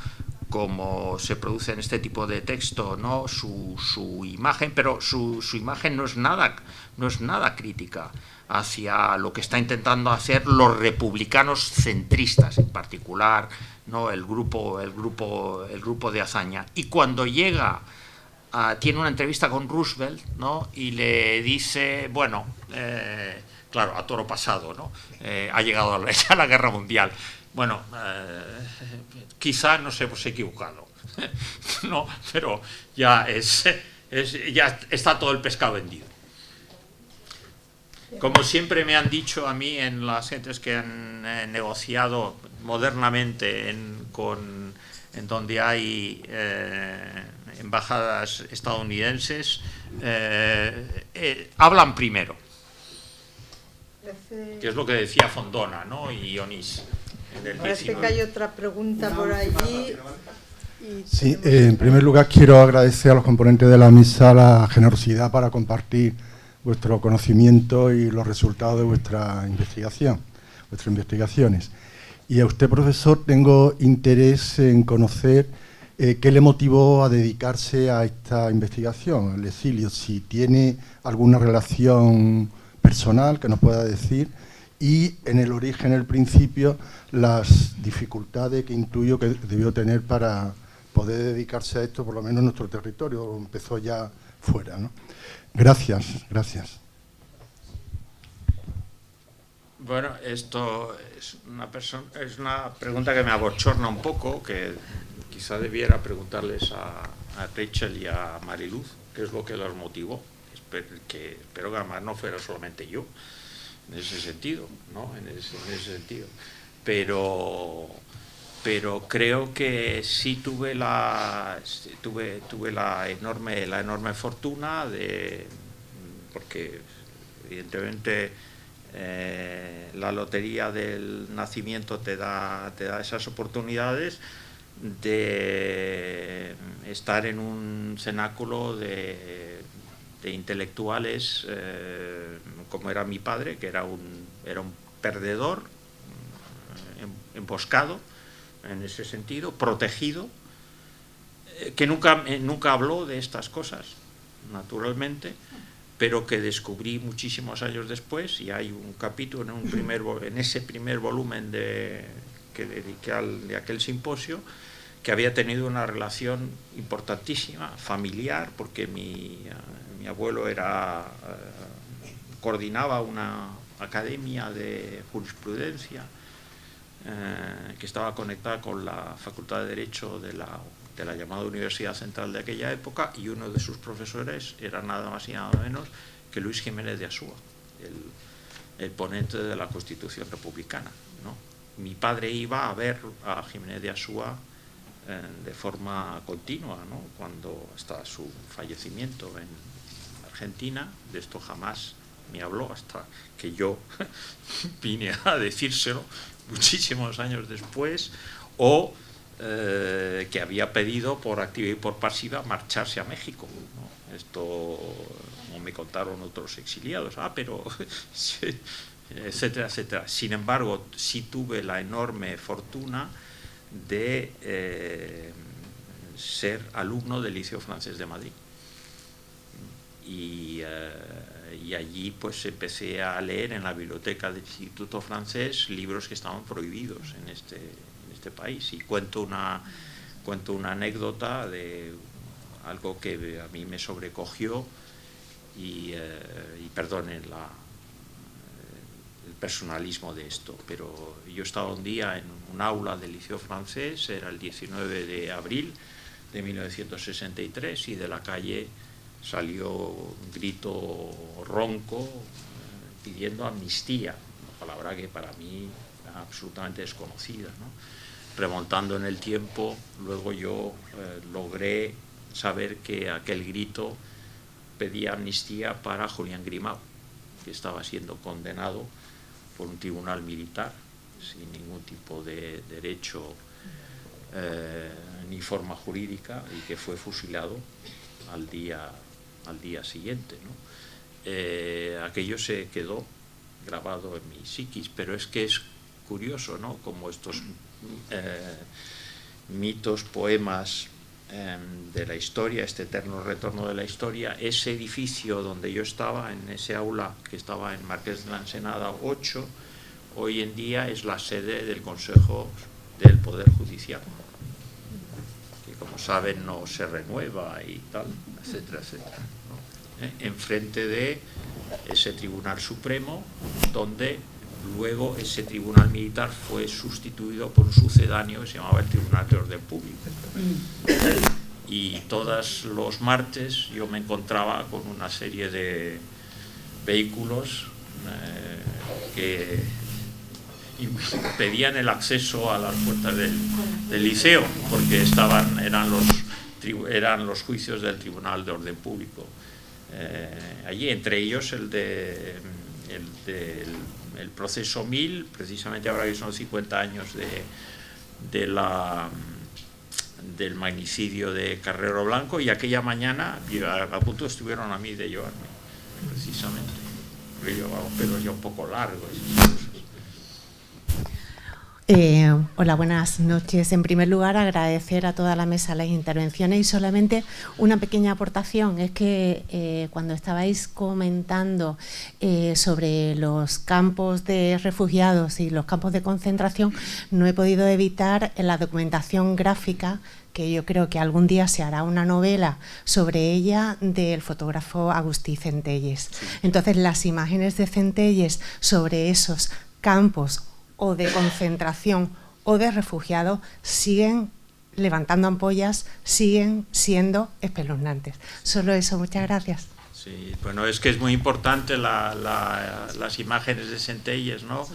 se produce en este tipo de texto, ¿no? Su imagen, pero su imagen no es nada crítica hacia lo que está intentando hacer los republicanos centristas, en particular, ¿no? el grupo de Azaña. Y cuando llega, tiene una entrevista con Roosevelt, ¿no? Y le dice, bueno, claro, a toro pasado, ¿no? Ha llegado a la guerra mundial. Bueno, quizá nos hemos equivocado, no, pero ya ya está todo el pescado vendido. Como siempre me han dicho a mí en las gentes que han negociado modernamente en donde hay embajadas estadounidenses, hablan primero, que es lo que decía Fondona, ¿no? Y Onís. Parece que hay otra pregunta por allí. Sí, en primer lugar quiero agradecer a los componentes de la mesa la generosidad para compartir vuestro conocimiento y los resultados de vuestras investigaciones. Y a usted, profesor, tengo interés en conocer qué le motivó a dedicarse a esta investigación, el exilio, si tiene alguna relación personal que nos pueda decir, y en el origen, el principio, las dificultades que intuyo que debió tener para poder dedicarse a esto, por lo menos en nuestro territorio, empezó ya fuera, ¿no? Gracias. Bueno, esto es una pregunta que me abochorna un poco, que quizá debiera preguntarles a Rachel y a Mariluz, qué es lo que los motivó. Espero que además no fuera solamente yo, en ese sentido, ¿no? En ese sentido. Pero creo que sí tuve la enorme fortuna porque evidentemente la lotería del nacimiento te da esas oportunidades de estar en un cenáculo de intelectuales como era mi padre, que era un perdedor, emboscado en ese sentido, protegido, que nunca habló de estas cosas, naturalmente, pero que descubrí muchísimos años después, y hay un capítulo en ese primer volumen que dediqué de aquel simposio, que había tenido una relación importantísima, familiar, porque mi abuelo coordinaba una academia de jurisprudencia que estaba conectada con la Facultad de Derecho de la llamada Universidad Central de aquella época, y uno de sus profesores era nada más y nada menos que Luis Jiménez de Asúa, el ponente de la Constitución republicana, ¿no? Mi padre iba a ver a Jiménez de Asúa de forma continua, ¿no? Cuando hasta su fallecimiento en Argentina. De esto jamás me habló hasta que yo vine a decírselo muchísimos años después, o que había pedido por activa y por pasiva marcharse a México, ¿no? Esto no me contaron otros exiliados, pero etcétera, etcétera. Sin embargo, sí tuve la enorme fortuna de ser alumno del Liceo Francés de Madrid, y allí pues empecé a leer en la biblioteca del Instituto Francés libros que estaban prohibidos en este país, y cuento una anécdota de algo que a mí me sobrecogió, y perdonen el personalismo de esto, pero yo estaba un día en un aula del Liceo Francés, era el 19 de abril de 1963, y de la calle salió un grito ronco pidiendo amnistía, una palabra que para mí era absolutamente desconocida, ¿no? Remontando en el tiempo, luego yo logré saber que aquel grito pedía amnistía para Julián Grimau, que estaba siendo condenado por un tribunal militar sin ningún tipo de derecho ni forma jurídica, y que fue fusilado al día siguiente, ¿no? Aquello se quedó grabado en mi psiquis, pero es que es curioso, ¿no? Como estos mitos, poemas de la historia, este eterno retorno de la historia, ese edificio donde yo estaba, en ese aula que estaba en Marqués de la Ensenada 8, hoy en día es la sede del Consejo del Poder Judicial, que como saben no se renueva y tal, etcétera, etcétera, ¿no? Enfrente de ese Tribunal Supremo, donde luego ese tribunal militar fue sustituido por un sucedáneo que se llamaba el Tribunal de Orden Público. Y todos los martes yo me encontraba con una serie de vehículos que impedían el acceso a las puertas del liceo, porque eran los juicios del Tribunal de Orden Público. Allí, entre ellos el proceso 1000, precisamente ahora que son 50 años del magnicidio de Carrero Blanco, y aquella mañana a punto estuvieron a mí de llevarme, precisamente, porque yo hago pelos ya un poco largos. Hola, buenas noches. En primer lugar, agradecer a toda la mesa las intervenciones, y solamente una pequeña aportación. Es que cuando estabais comentando sobre los campos de refugiados y los campos de concentración, no he podido evitar en la documentación gráfica, que yo creo que algún día se hará una novela sobre ella, del fotógrafo Agustí Centelles. Entonces, las imágenes de Centelles sobre esos campos o de concentración o de refugiados siguen levantando ampollas, siguen siendo espeluznantes. Solo eso, muchas gracias. Sí, bueno, es que es muy importante las imágenes de Centelles, ¿no? Sí.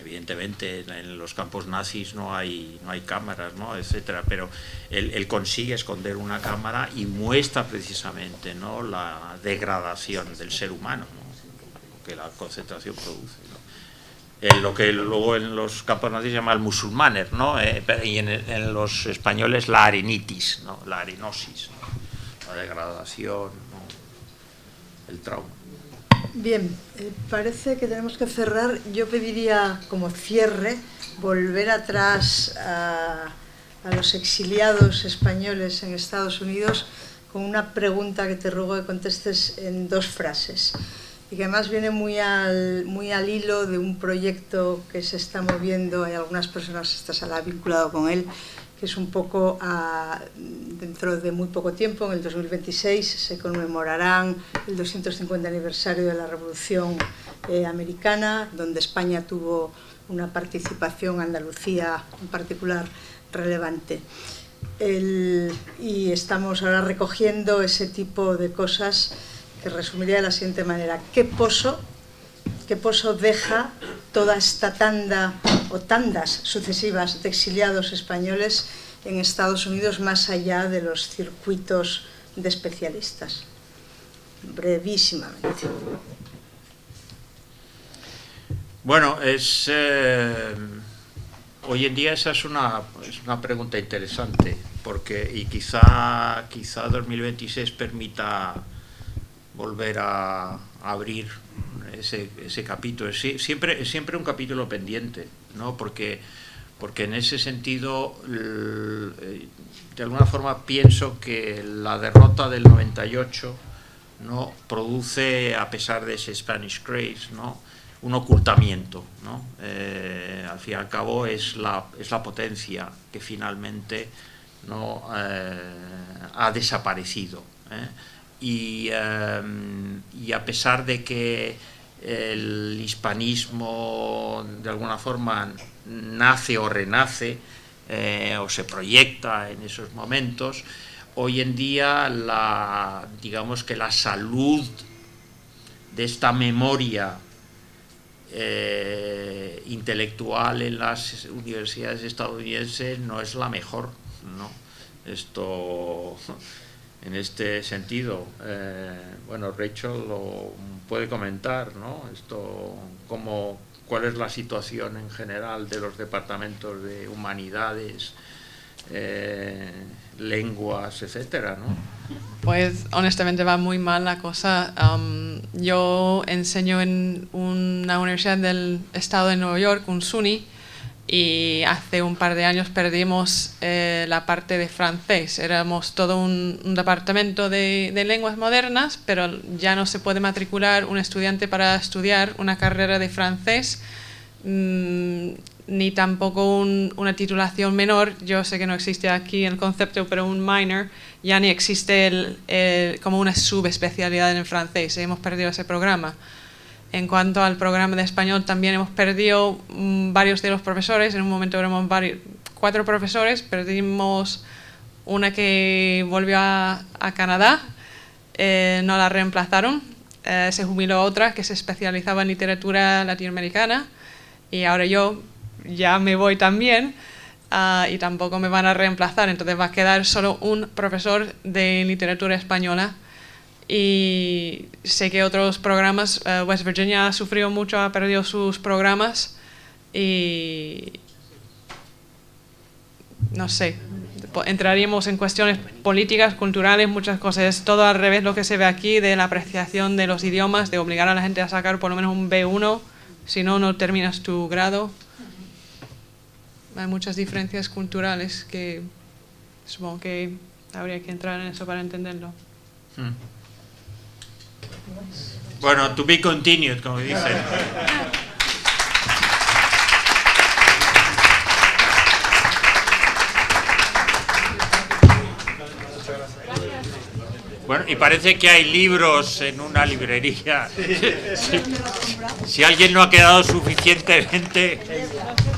Evidentemente en los campos nazis no hay cámaras, ¿no? Etcétera, pero él consigue esconder una cámara y muestra precisamente, ¿no?, la degradación del ser humano, ¿no?, que la concentración produce, ¿no? Lo que luego en los campos nazis se llama el musulmaner, ¿no? Y en los españoles la arenitis, ¿no?, la arenosis, ¿no?, la degradación, ¿no?, el trauma. Bien, parece que tenemos que cerrar. Yo pediría como cierre volver atrás a los exiliados españoles en Estados Unidos con una pregunta que te ruego que contestes en 2 frases, y que además viene muy al hilo de un proyecto que se está moviendo. Hay algunas personas, esta sala ha vinculado con él, que es un poco dentro de muy poco tiempo, en el 2026, se conmemorarán el 250 aniversario de la Revolución Americana, donde España tuvo una participación, Andalucía en particular, relevante. Y estamos ahora recogiendo ese tipo de cosas que resumiría de la siguiente manera. ¿Qué pozo deja toda esta tanda o tandas sucesivas de exiliados españoles en Estados Unidos más allá de los circuitos de especialistas? Brevísimamente. Bueno, hoy en día esa es una pregunta interesante, y quizá 2026 permita volver a abrir ese capítulo. Siempre un capítulo pendiente, ¿no? Porque en ese sentido, de alguna forma pienso que la derrota del 98, ¿no?, produce, a pesar de ese Spanish Craze, ¿no?, un ocultamiento, ¿no? Al fin y al cabo es la potencia que finalmente, ¿no?, ha desaparecido, y a pesar de que el hispanismo de alguna forma nace o renace o se proyecta en esos momentos, hoy en día digamos que la salud de esta memoria intelectual en las universidades estadounidenses no es la mejor, ¿no? En este sentido, bueno, Rachel lo puede comentar, ¿no? ¿Cuál es la situación en general de los departamentos de humanidades, lenguas, etcétera, ¿no? Pues honestamente va muy mal la cosa. Yo enseño en una universidad del estado de Nueva York, un SUNY, y hace un par de años perdimos la parte de francés. Éramos todo un departamento de lenguas modernas, pero ya no se puede matricular un estudiante para estudiar una carrera de francés, ni tampoco una titulación menor. Yo sé que no existe aquí el concepto, pero un minor ya ni existe como una subespecialidad en francés. Hemos perdido ese programa. En cuanto al programa de español, también hemos perdido varios de los profesores. En un momento éramos 4 profesores, perdimos una que volvió a Canadá, no la reemplazaron, se jubiló otra que se especializaba en literatura latinoamericana, y ahora yo ya me voy también, y tampoco me van a reemplazar, entonces va a quedar solo un profesor de literatura española. Y sé que otros programas, West Virginia ha sufrido mucho, ha perdido sus programas, y no sé, entraríamos en cuestiones políticas, culturales, muchas cosas. Es todo al revés lo que se ve aquí de la apreciación de los idiomas, de obligar a la gente a sacar por lo menos un B1, si no, no terminas tu grado. Hay muchas diferencias culturales que supongo que habría que entrar en eso para entenderlo. Bueno, to be continued, como dicen. Bueno, y parece que hay libros en una librería. Si alguien no ha quedado suficientemente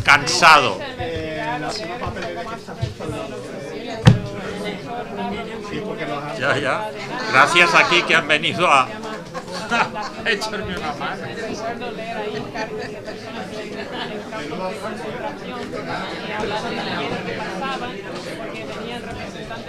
cansado. Ya. Gracias aquí que han venido a echarme una mano.